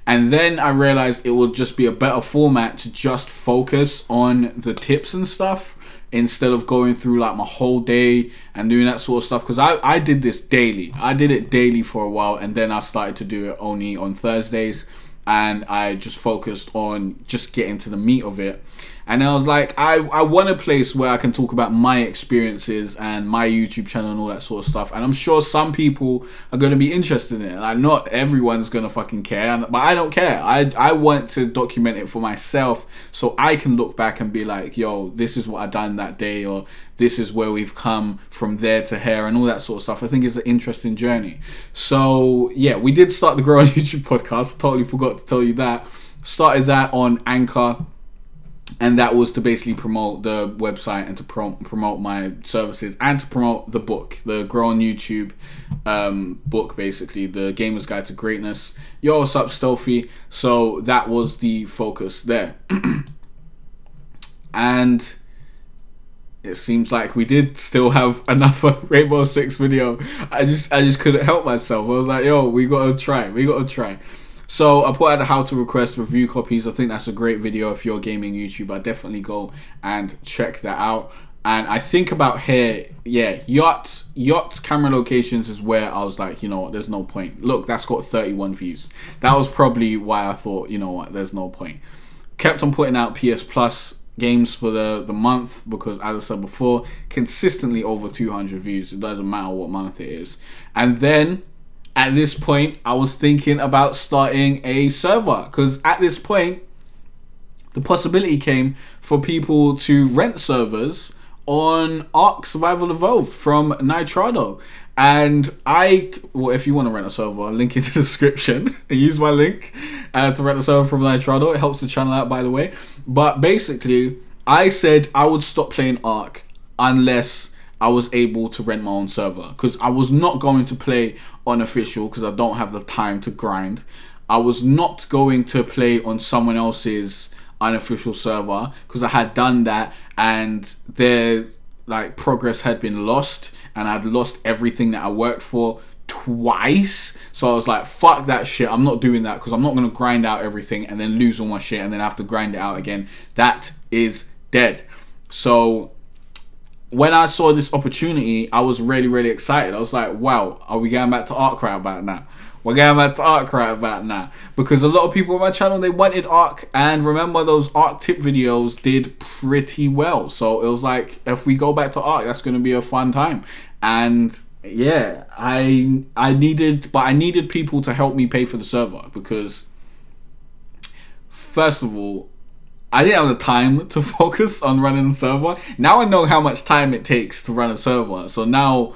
And then I realized it would just be a better format to just focus on the tips and stuff, instead of going through like my whole day and doing that sort of stuff. Because I did this daily. I did it daily for a while, and then I started to do it only on Thursdays, and I just focused on just getting to the meat of it. And I was like, I want a place where I can talk about my experiences and my YouTube channel and all that sort of stuff. And I'm sure some people are going to be interested in it. Like, not everyone's going to fucking care, but I don't care. I want to document it for myself, so I can look back and be like, yo, this is what I done that day, or this is where we've come from there to here, and all that sort of stuff. I think it's an interesting journey. So yeah, we did start the Grow on YouTube podcast. Totally forgot to tell you that. Started that on Anchor. And that was to basically promote the website and to promote my services, and to promote the book, the Grow on YouTube book, basically, the Gamer's Guide to Greatness. Yo, what's up, Stealthy? So that was the focus there. And it seems like we did still have another Rainbow Six video. I just couldn't help myself. I was like, yo, we gotta try. So I put out how to request review copies. I think that's a great video if you're a gaming YouTuber. Definitely go and check that out. And I think about here, yeah, yacht camera locations is where I was like, you know what, there's no point. Look, that's got 31 views. That was probably why I thought, you know what, there's no point. Kept on putting out PS+ games for the month, because as I said before, consistently over 200 views. It doesn't matter what month it is. And then at this point, I was thinking about starting a server, because at this point, the possibility came for people to rent servers on Ark Survival Evolved from Nitrado. And well, if you want to rent a server, link in the description. Use my link to rent a server from Nitrado. It helps the channel out, by the way. But basically, I said I would stop playing Ark unless I was able to rent my own server, because I was not going to play on official because I don't have the time to grind. I was not going to play on someone else's unofficial server because I had done that and their like progress had been lost, and I'd lost everything that I worked for twice. So I was like, fuck that shit, I'm not doing that, because I'm not going to grind out everything and then lose all my shit and then have to grind it out again. That is dead. So when I saw this opportunity, I was really, really excited. I was like, wow, are we going back to Ark right about now? We're going back to Ark right about now. Because a lot of people on my channel, they wanted Ark. And remember, those Ark tip videos did pretty well. So it was like, if we go back to Ark, that's going to be a fun time. And yeah, I needed people to help me pay for the server. Because first of all, I didn't have the time to focus on running the server. Now I know how much time it takes to run a server. So now,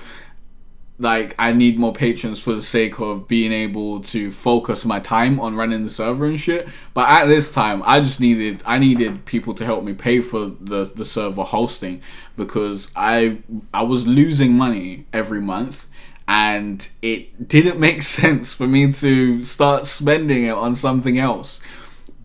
like, I need more patrons for the sake of being able to focus my time on running the server and shit. But at this time, I needed people to help me pay for the server hosting, because I was losing money every month, and it didn't make sense for me to start spending it on something else.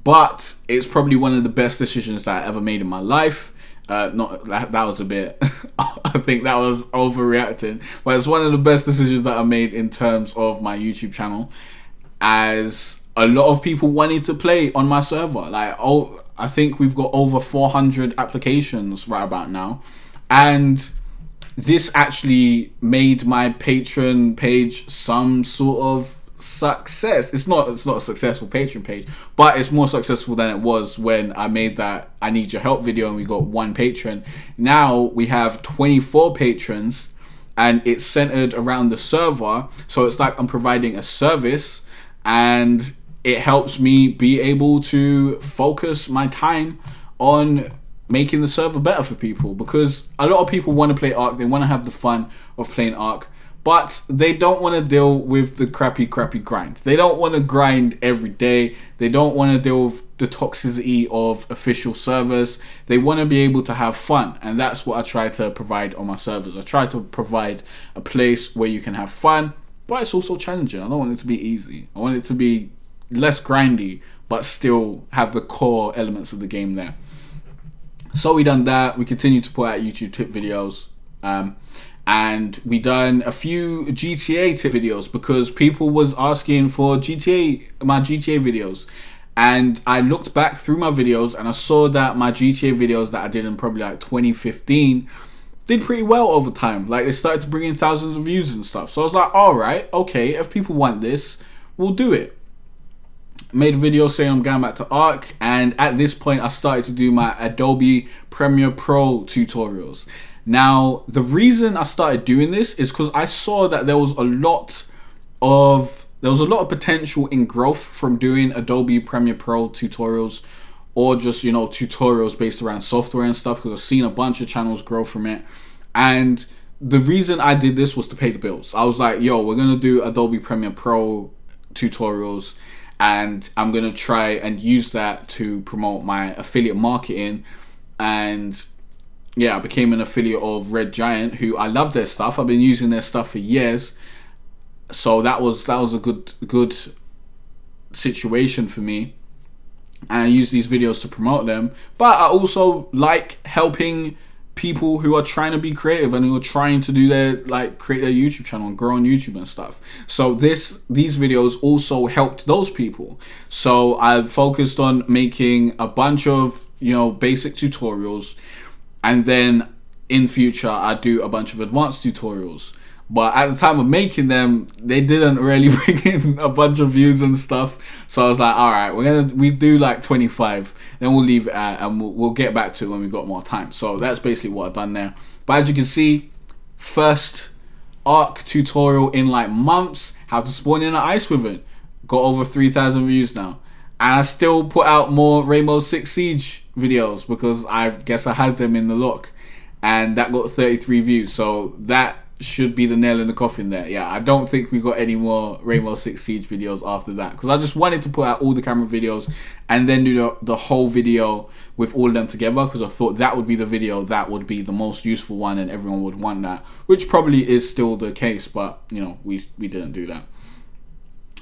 But it's probably one of the best decisions that I ever made in my life. Not that was a bit I think that was overreacting, but it's one of the best decisions that I made in terms of my YouTube channel, as a lot of people wanted to play on my server. Like, oh, I think we've got over 400 applications right about now, and this actually made my Patreon page some sort of success. It's not a successful Patreon page, but it's more successful than it was when I made that I need your help video and we got 1 patron. Now we have 24 patrons, and it's centered around the server. So it's like I'm providing a service, and it helps me be able to focus my time on making the server better for people, because a lot of people want to play Ark, they want to have the fun of playing Ark, but they don't want to deal with the crappy grind. They don't want to grind every day. They don't want to deal with the toxicity of official servers. They want to be able to have fun. And that's what I try to provide on my servers. I try to provide a place where you can have fun, but it's also challenging. I don't want it to be easy. I want it to be less grindy, but still have the core elements of the game there. So we done that. We continue to put out YouTube tip videos. And we done a few GTA tip videos because people was asking for my GTA videos, and I looked back through my videos and I saw that my GTA videos that I did in probably like 2015 did pretty well over time. Like, they started to bring in thousands of views and stuff. So I was like, all right, okay, if people want this, we'll do it. Made a video saying I'm going back to Ark, and at this point I started to do my Adobe Premiere Pro tutorials. Now, the reason I started doing this is because I saw that there was a lot of potential in growth from doing Adobe Premiere Pro tutorials, or just, you know, tutorials based around software and stuff, because I've seen a bunch of channels grow from it. And the reason I did this was to pay the bills. I was like, yo, we're gonna do Adobe Premiere Pro tutorials, and I'm gonna try and use that to promote my affiliate marketing. And yeah, I became an affiliate of Red Giant, who I love their stuff. I've been using their stuff for years. So that was a good situation for me. And I use these videos to promote them. But I also like helping people who are trying to be creative and who are trying to do create their YouTube channel and grow on YouTube and stuff. So these videos also helped those people. So I focused on making a bunch of, you know, basic tutorials. And then in future, I do a bunch of advanced tutorials. But at the time of making them, they didn't really bring in a bunch of views and stuff. So I was like, all right, we do like 25, then we'll leave it at, and we'll get back to it when we got more time. So that's basically what I've done there. But as you can see, first Ark tutorial in like months, how to spawn in an ice wyvern. Got over 3,000 views now. And I still put out more Rainbow Six Siege videos because I guess I had them in the lock. and that got 33 views. So that should be the nail in the coffin there. Yeah, I don't think we got any more Rainbow Six Siege videos after that, because I just wanted to put out all the camera videos and then do the whole video with all of them together, because I thought that would be the video that would be the most useful one and everyone would want that, which probably is still the case, but you know, we didn't do that.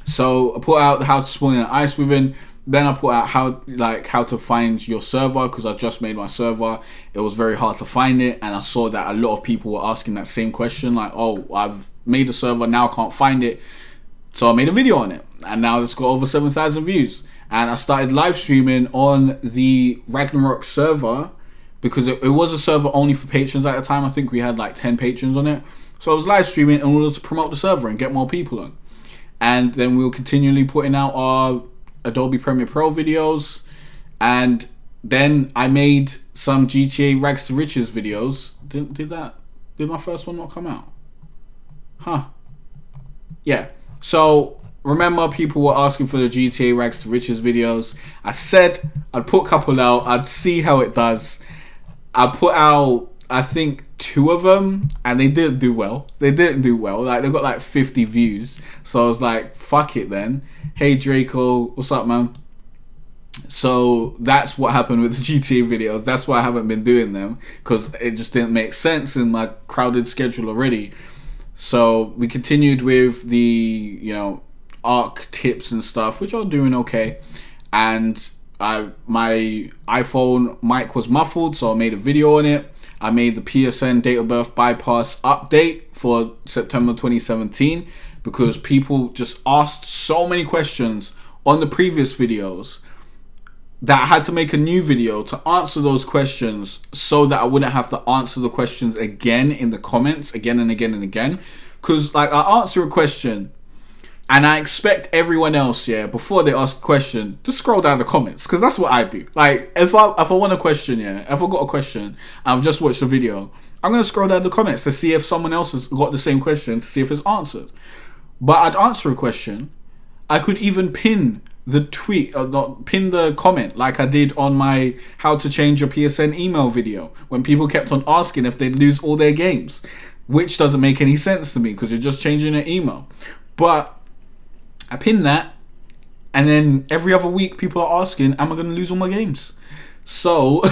So I put out how to spawn in an ice within. Then I put out how to find your server, because I just made my server. It was very hard to find it, and I saw that a lot of people were asking that same question, like, oh, I've made a server, now I can't find it. So I made a video on it, and now it's got over 7,000 views. And I started live streaming on the Ragnarok server, because it was a server only for patrons at the time. I think we had like 10 patrons on it. So I was live streaming in order to promote the server and get more people on. And then we were continually putting out our Adobe Premiere Pro videos, and then I made some GTA Rags to Riches videos. Did my first one not come out? Huh. Yeah. So remember, people were asking for the GTA Rags to Riches videos. I said I'd put a couple out, I'd see how it does. I put out, I think, 2 of them, and they didn't do well. They didn't do well. Like, they got like 50 views. So I was like, fuck it then. Hey Draco, what's up, man? So that's what happened with the GTA videos. That's why I haven't been doing them, because it just didn't make sense in my crowded schedule already. So we continued with the, you know, ARC tips and stuff, which are doing okay. And my iPhone mic was muffled, so I made a video on it. I made the PSN date of birth bypass update for September 2017, because people just asked so many questions on the previous videos that I had to make a new video to answer those questions, so that I wouldn't have to answer the questions again in the comments again and again and again. Because like, I answer a question and I expect everyone else, yeah, before they ask a question, to scroll down the comments, because that's what I do. Like, if I want a question, yeah, if I got a question and I've just watched the video, I'm going to scroll down the comments to see if someone else has got the same question, to see if it's answered. But I'd answer a question. I could even pin the tweet, or not pin the comment, like I did on my how to change your PSN email video, when people kept on asking if they'd lose all their games, which doesn't make any sense to me, because you're just changing an email. But I pinned that, and then every other week people are asking, am I going to lose all my games? So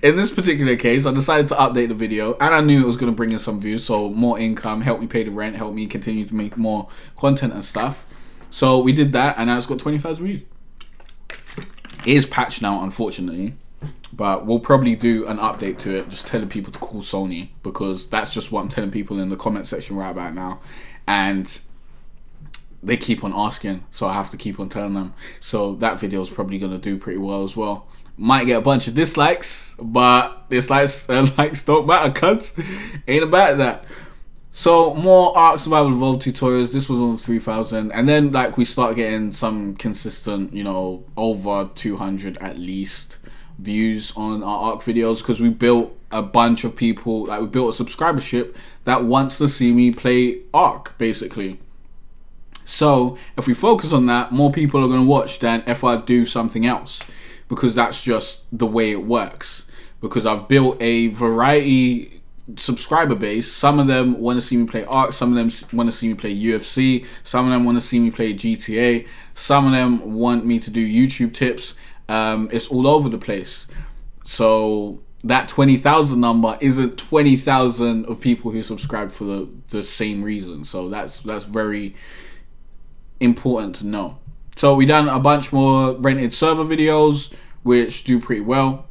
in this particular case, I decided to update the video, and I knew it was going to bring in some views, so more income, help me pay the rent, help me continue to make more content and stuff. So we did that, and now it's got 20,000 views. It is patched now, unfortunately, but we'll probably do an update to it, just telling people to call Sony, because that's just what I'm telling people in the comment section right about now, and they keep on asking, so I have to keep on telling them. So that video is probably going to do pretty well as well. Might get a bunch of dislikes, but dislikes and likes don't matter, cuz ain't about that. So more Ark Survival Evolved tutorials. This was on 3,000, and then like we start getting some consistent, you know, over 200 at least views on our Ark videos, because we built a bunch of people, like we built a subscribership that wants to see me play Ark, basically. So if we focus on that, more people are going to watch than if I do something else, because that's just the way it works. Because I've built a variety subscriber base. Some of them want to see me play Ark, some of them want to see me play UFC, some of them want to see me play GTA, some of them want me to do YouTube tips. It's all over the place. So that 20,000 number isn't 20,000 of people who subscribe for the same reason. So that's very important to know. So we done a bunch more rented server videos, which do pretty well.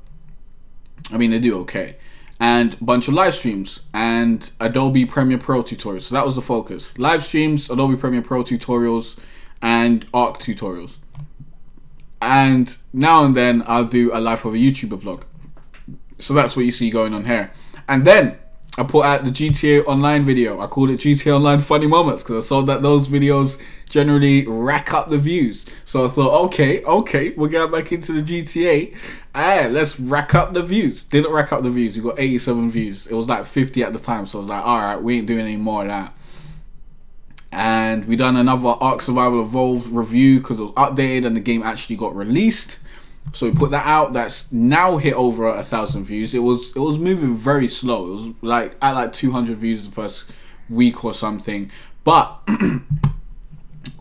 I mean, they do okay. And a bunch of live streams and Adobe Premiere Pro tutorials. So that was the focus. Live streams, Adobe Premiere Pro tutorials, and Arc tutorials. And now and then I'll do a life of a YouTuber vlog. So that's what you see going on here. And then I put out the GTA Online video. I called it GTA Online Funny Moments, because I saw that those videos generally rack up the views. So I thought, okay, we'll get back into the GTA. Let's rack up the views. Didn't rack up the views. We got 87 views. It was like 50 at the time. So I was like, alright, we ain't doing any more of that. And we done another Ark Survival Evolved review, because it was updated and the game actually got released. So we put that out. That's now hit over 1,000 views. It was moving very slow. It was like at like 200 views the first week or something. But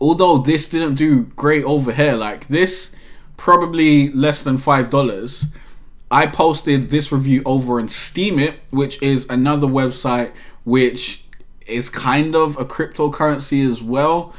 although this didn't do great over here, like this probably less than $5, I posted this review over on Steemit, which is another website which is kind of a cryptocurrency as well.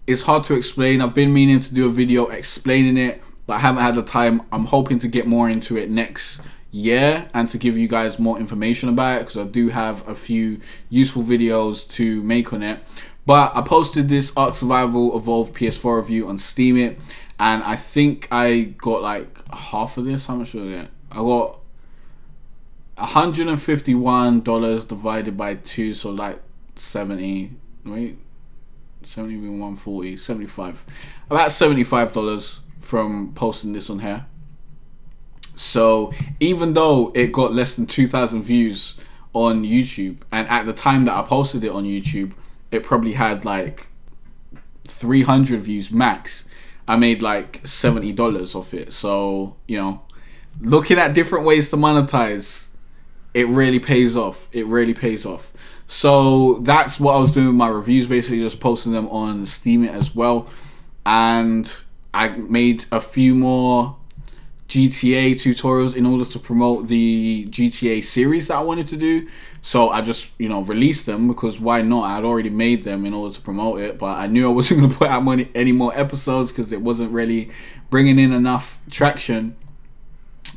It's hard to explain. I've been meaning to do a video explaining it, but I haven't had the time. I'm hoping to get more into it next year and to give you guys more information about it, because I do have a few useful videos to make on it. But I posted this Ark Survival Evolved PS4 review on Steemit, and I think I got like half of this. How much did I get? I got $151 divided by 2, so like 70. Wait, 70 being 140, 75. About $75 from posting this on here. So even though it got less than 2,000 views on YouTube, and at the time that I posted it on YouTube, it probably had like 300 views max, I made like $70 off it. So, you know, looking at different ways to monetize, it really pays off. It really pays off. So that's what I was doing with my reviews, basically just posting them on Steemit as well. And I made a few more GTA tutorials in order to promote the GTA series that I wanted to do. So I just, you know, released them because why not? I had already made them in order to promote it, but I knew I wasn't going to put out any more episodes because it wasn't really bringing in enough traction.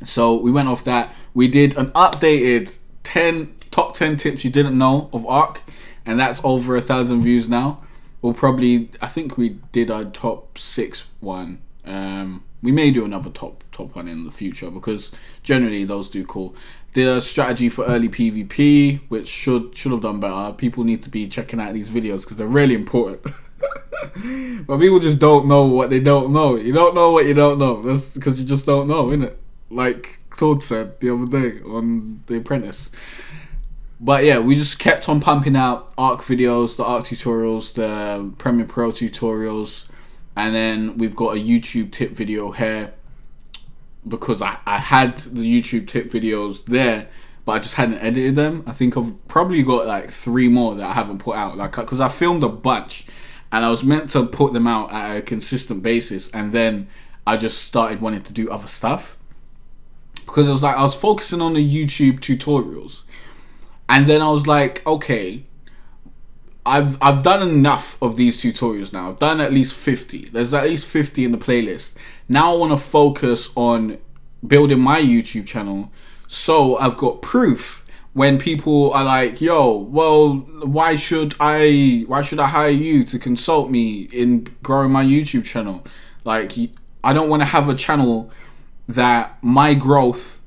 So we went off that. We did an updated top 10 tips you didn't know of Ark, and that's over 1,000 views now. We'll probably, I think we did our top 6 one. We may do another top one in the future because generally those do cool. Did a strategy for early PvP, which should have done better. People need to be checking out these videos because they're really important. But people just don't know what they don't know. You don't know what you don't know. That's because you just don't know, innit? Like Claude said the other day on The Apprentice. But yeah, we just kept on pumping out Ark videos, the Ark tutorials, the Premiere Pro tutorials, and then we've got a YouTube tip video here because I had the YouTube tip videos there, but I just hadn't edited them. I think I've probably got like 3 more that I haven't put out, like, because I filmed a bunch and I was meant to put them out at a consistent basis, and then I just started wanting to do other stuff because it was like I was focusing on the YouTube tutorials. And then I was like, okay, I've done enough of these tutorials now. I've done at least 50. There's at least 50 in the playlist. Now I want to focus on building my YouTube channel. So I've got proof when people are like, yo, well, why should I hire you to consult me in growing my YouTube channel? Like, I don't want to have a channel that my growth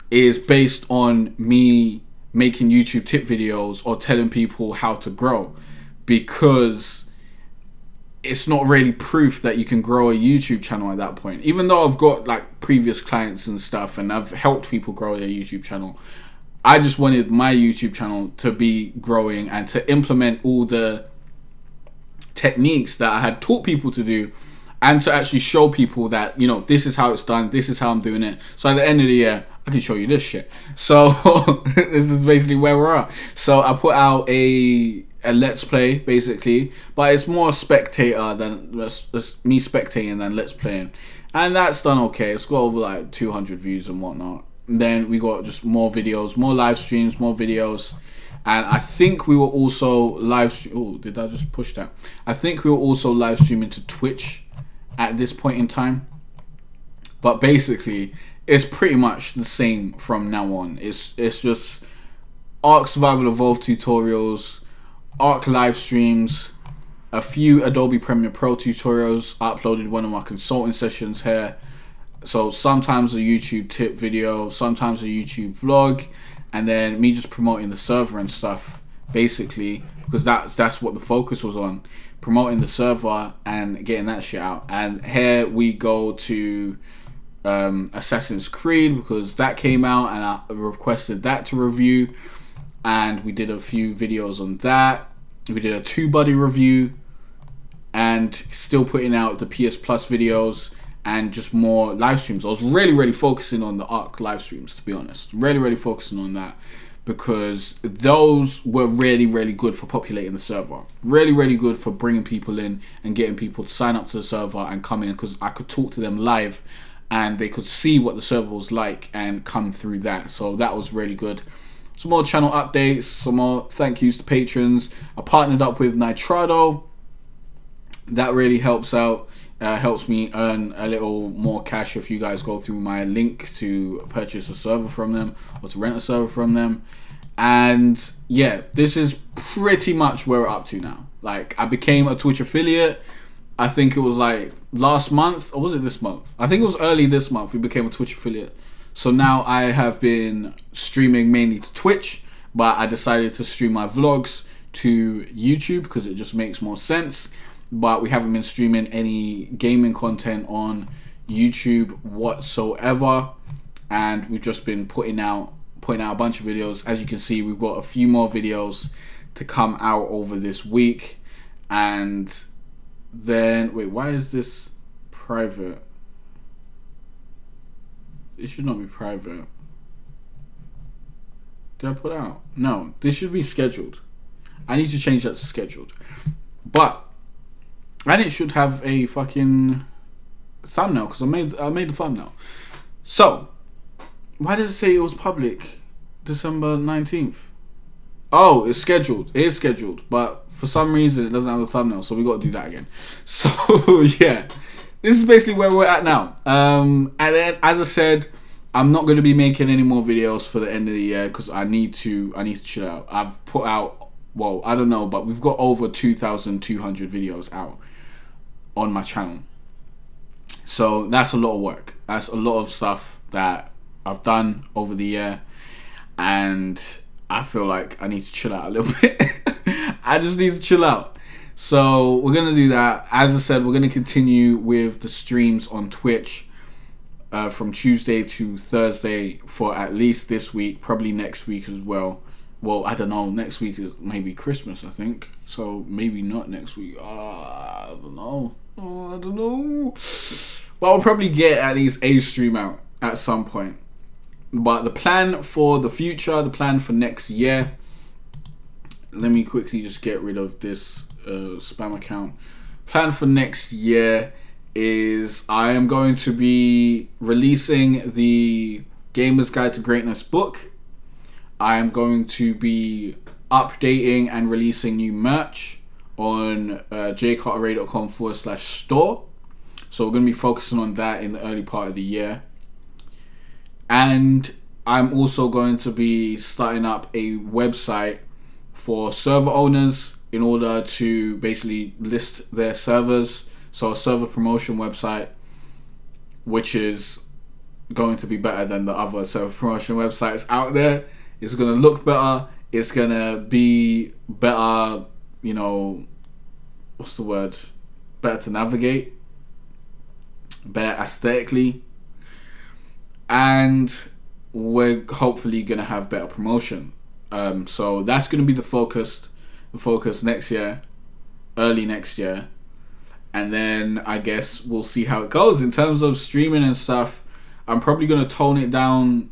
is based on me making YouTube tip videos or telling people how to grow, because it's not really proof that you can grow a YouTube channel at that point. Even though I've got like previous clients and stuff and I've helped people grow their YouTube channel, I just wanted my YouTube channel to be growing and to implement all the techniques that I had taught people to do, and to actually show people that, you know, this is how it's done, this is how I'm doing it. So at the end of the year, I can show you this shit. So this is basically where we're at. So I put out a let's play basically, but it's more spectator than me spectating than let's playing, and that's done okay. It's got over like 200 views and whatnot. And then we got just more videos, more live streams, more videos, and I think we were also oh, did I just push that? I think we were also live streaming to Twitch at this point in time. But basically it's pretty much the same from now on. It's just Ark Survival Evolved tutorials, Ark live streams, a few Adobe Premiere Pro tutorials. I uploaded one of my consulting sessions here. So sometimes a YouTube tip video, sometimes a YouTube vlog, and then me just promoting the server and stuff, basically, because that's what the focus was on, promoting the server and getting that shit out. And here we go to Assassin's Creed, because that came out and I requested that to review, and we did a few videos on that. We did a TwoBuddy review, and still putting out the PS Plus videos, and just more live streams. I was really focusing on the ARC live streams, to be honest. Really focusing on that, because those were really good for populating the server. Really good for bringing people in and getting people to sign up to the server and come in, because I could talk to them live and they could see what the server was like and come through that. So that was really good. Some more channel updates, some more thank yous to patrons. I partnered up with Nitrado. That really helps out. Helps me earn a little more cash if you guys go through my link to purchase a server from them or to rent a server from them. And yeah, this is pretty much where we're up to now. Like, I became a Twitch affiliate. I think it was like last month, or was it this month? I think it was early this month we became a Twitch affiliate. So now I have been streaming mainly to Twitch, but I decided to stream my vlogs to YouTube because it just makes more sense. But we haven't been streaming any gaming content on YouTube whatsoever, and we've just been putting out a bunch of videos. As you can see, we've got a few more videos to come out over this week. And then, wait, why is this private? It should not be private. Did I put out? No, this should be scheduled. I need to change that to scheduled. And it should have a fucking thumbnail, because I made the thumbnail. So, why does it say it was public December 19th? Oh, it's scheduled. It is scheduled, but for some reason it doesn't have a thumbnail, so we got to do that again. So yeah, this is basically where we're at now. And then, as I said, I'm not going to be making any more videos for the end of the year because I need to chill out. I've put out, well, I don't know, but we've got over 2,200 videos out on my channel. So that's a lot of work. That's a lot of stuff that I've done over the year, and I feel like I need to chill out a little bit. I just need to chill out. So we're gonna do that. As I said, we're gonna continue with the streams on Twitch from Tuesday to Thursday for at least this week, probably next week as well. Well, I don't know. Next week is maybe Christmas, I think. So maybe not next week. I don't know. I don't know. But I'll probably get at least a stream out at some point. But the plan for the future, the plan for next year, let me quickly just get rid of this spam account. Plan for next year is I am going to be releasing the Gamer's Guide to Greatness book. I am going to be updating and releasing new merch on jcarteray.com/store. So we're going to be focusing on that in the early part of the year. And I'm also going to be starting up a website for server owners in order to basically list their servers. So a server promotion website, which is going to be better than the other server promotion websites out there. It's going to look better. It's going to be better, you know, what's the word? Better to navigate. Better aesthetically. And we're hopefully going to have better promotion. So that's going to be the focus next year, early next year. And then I guess we'll see how it goes. In terms of streaming and stuff, I'm probably going to tone it down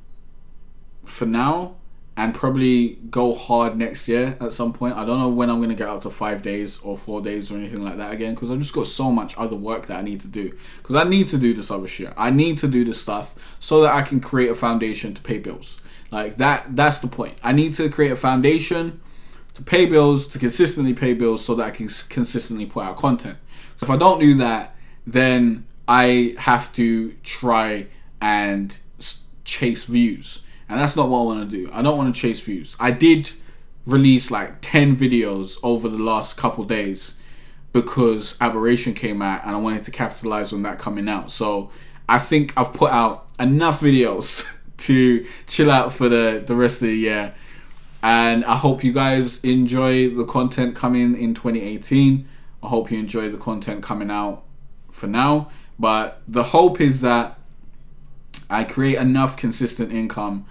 for now and probably go hard next year at some point. I don't know when I'm going to get up to 5 days or 4 days or anything like that again, because I've just got so much other work that I need to do. Because I need to do this other shit. I need to do this stuff so that I can create a foundation to pay bills. Like that's the point. I need to create a foundation to pay bills, to consistently pay bills, so that I can consistently put out content. So if I don't do that, then I have to try and chase views. And that's not what I want to do. I don't want to chase views. I did release like 10 videos over the last couple days because Aberration came out and I wanted to capitalize on that coming out. So I think I've put out enough videos to chill out for the rest of the year. And I hope you guys enjoy the content coming in 2018. I hope you enjoy the content coming out for now. But the hope is that I create enough consistent income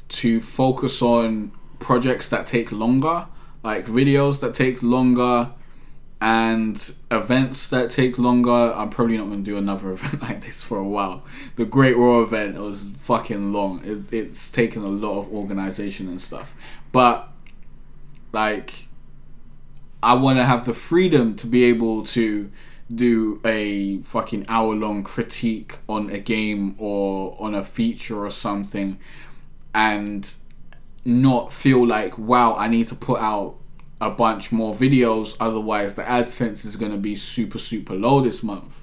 to focus on projects that take longer, like videos that take longer, and events that take longer. I'm probably not going to do another event like this for a while. The Great Raw event was fucking long. It's taken a lot of organization and stuff. But, like, I want to have the freedom to be able to do a fucking hour-long critique on a game or on a feature or something and not feel like, wow, I need to put out a bunch more videos, otherwise the AdSense is going to be super low this month.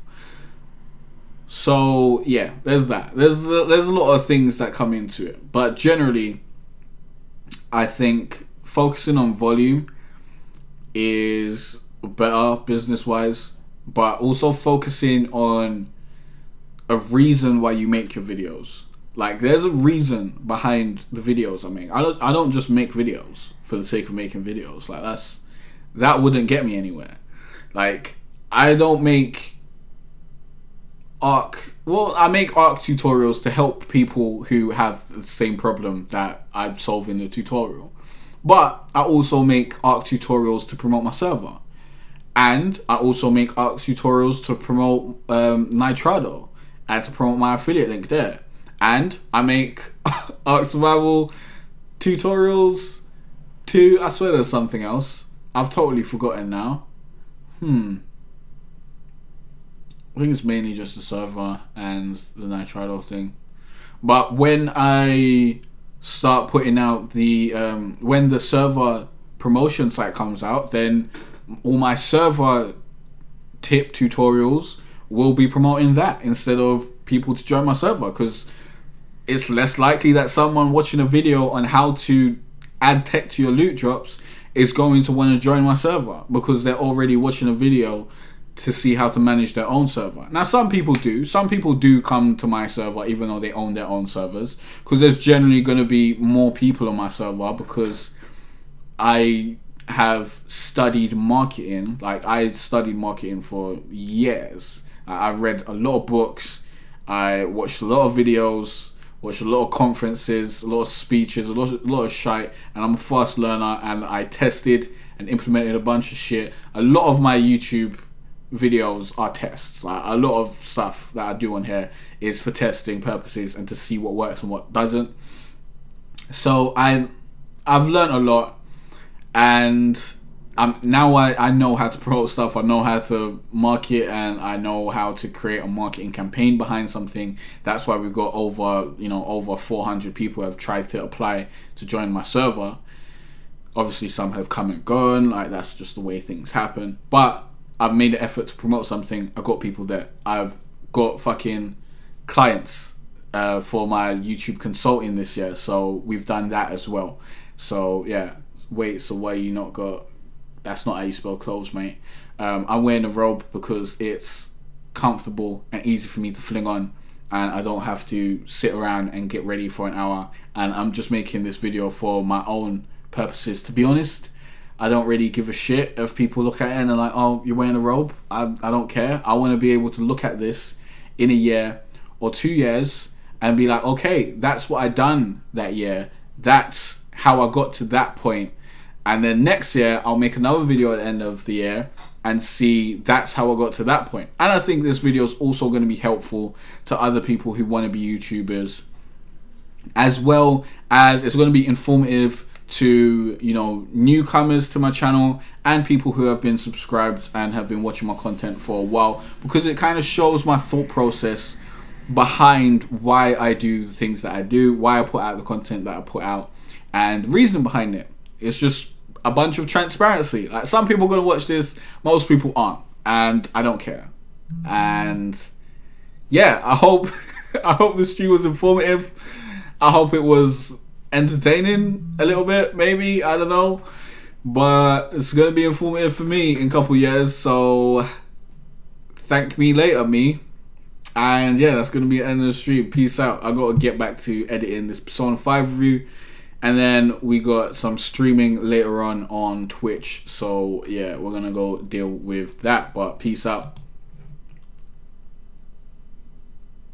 So yeah, there's that. There's a lot of things that come into it, but generally I think focusing on volume is better business wise, but also focusing on a reason why you make your videos. Like, there's a reason behind the videos I make. I don't just make videos for the sake of making videos. Like, that wouldn't get me anywhere. Like, I don't make Arc. Well, I make Arc tutorials to help people who have the same problem that I'm solving the tutorial. But I also make Arc tutorials to promote my server. And I also make Arc tutorials to promote Nitrado and to promote my affiliate link there. And I make Arc Survival tutorials too. I swear there's something else. I've totally forgotten now. I think it's mainly just the server and the Nitrado thing. But when I start putting out the... when the server promotion site comes out, then all my server tip tutorials will be promoting that instead of people to join my server, because it's less likely that someone watching a video on how to add tech to your loot drops is going to want to join my server because they're already watching a video to see how to manage their own server. Now, some people do. Some people do come to my server even though they own their own servers, because there's generally going to be more people on my server because I have studied marketing. Like, I studied marketing for years. I've read a lot of books. I watched a lot of videos, watched a lot of conferences, a lot of speeches, a lot of shite, and I'm a fast learner, and I tested and implemented a bunch of shit. A lot of my YouTube videos are tests. Like, a lot of stuff that I do on here is for testing purposes and to see what works and what doesn't. So I've learned a lot, and now I know how to promote stuff. I know how to market, and I know how to create a marketing campaign behind something. That's why we've got over 400 people have tried to apply to join my server. Obviously, some have come and gone. Like, that's just the way things happen. But I've made an effort to promote something. I've got people there. I've got fucking clients for my YouTube consulting this year. So we've done that as well. So yeah. Wait, so why you not got... That's not how you spell clothes, mate. I'm wearing a robe because it's comfortable and easy for me to fling on, and I don't have to sit around and get ready for an hour. And I'm just making this video for my own purposes. To be honest, I don't really give a shit if people look at it and they're like, oh, you're wearing a robe. I don't care. I want to be able to look at this in a year or 2 years and be like, okay, that's what I done that year. That's how I got to that point. And then next year, I'll make another video at the end of the year and see that's how I got to that point. And I think this video is also going to be helpful to other people who want to be YouTubers, as well as it's going to be informative to, you know, newcomers to my channel and people who have been subscribed and have been watching my content for a while, because it kind of shows my thought process behind why I do the things that I do, why I put out the content that I put out, and the reason behind it. It's just a bunch of transparency. Like, some people are going to watch this, most people aren't, and I don't care. And yeah, I hope the stream was informative. I hope it was entertaining a little bit, maybe, I don't know, but it's going to be informative for me in a couple years. So thank me later, me. And yeah, that's going to be the end of the stream. Peace out. I got to get back to editing this Persona 5 review. And then we got some streaming later on Twitch. So yeah, we're going to go deal with that. But peace out.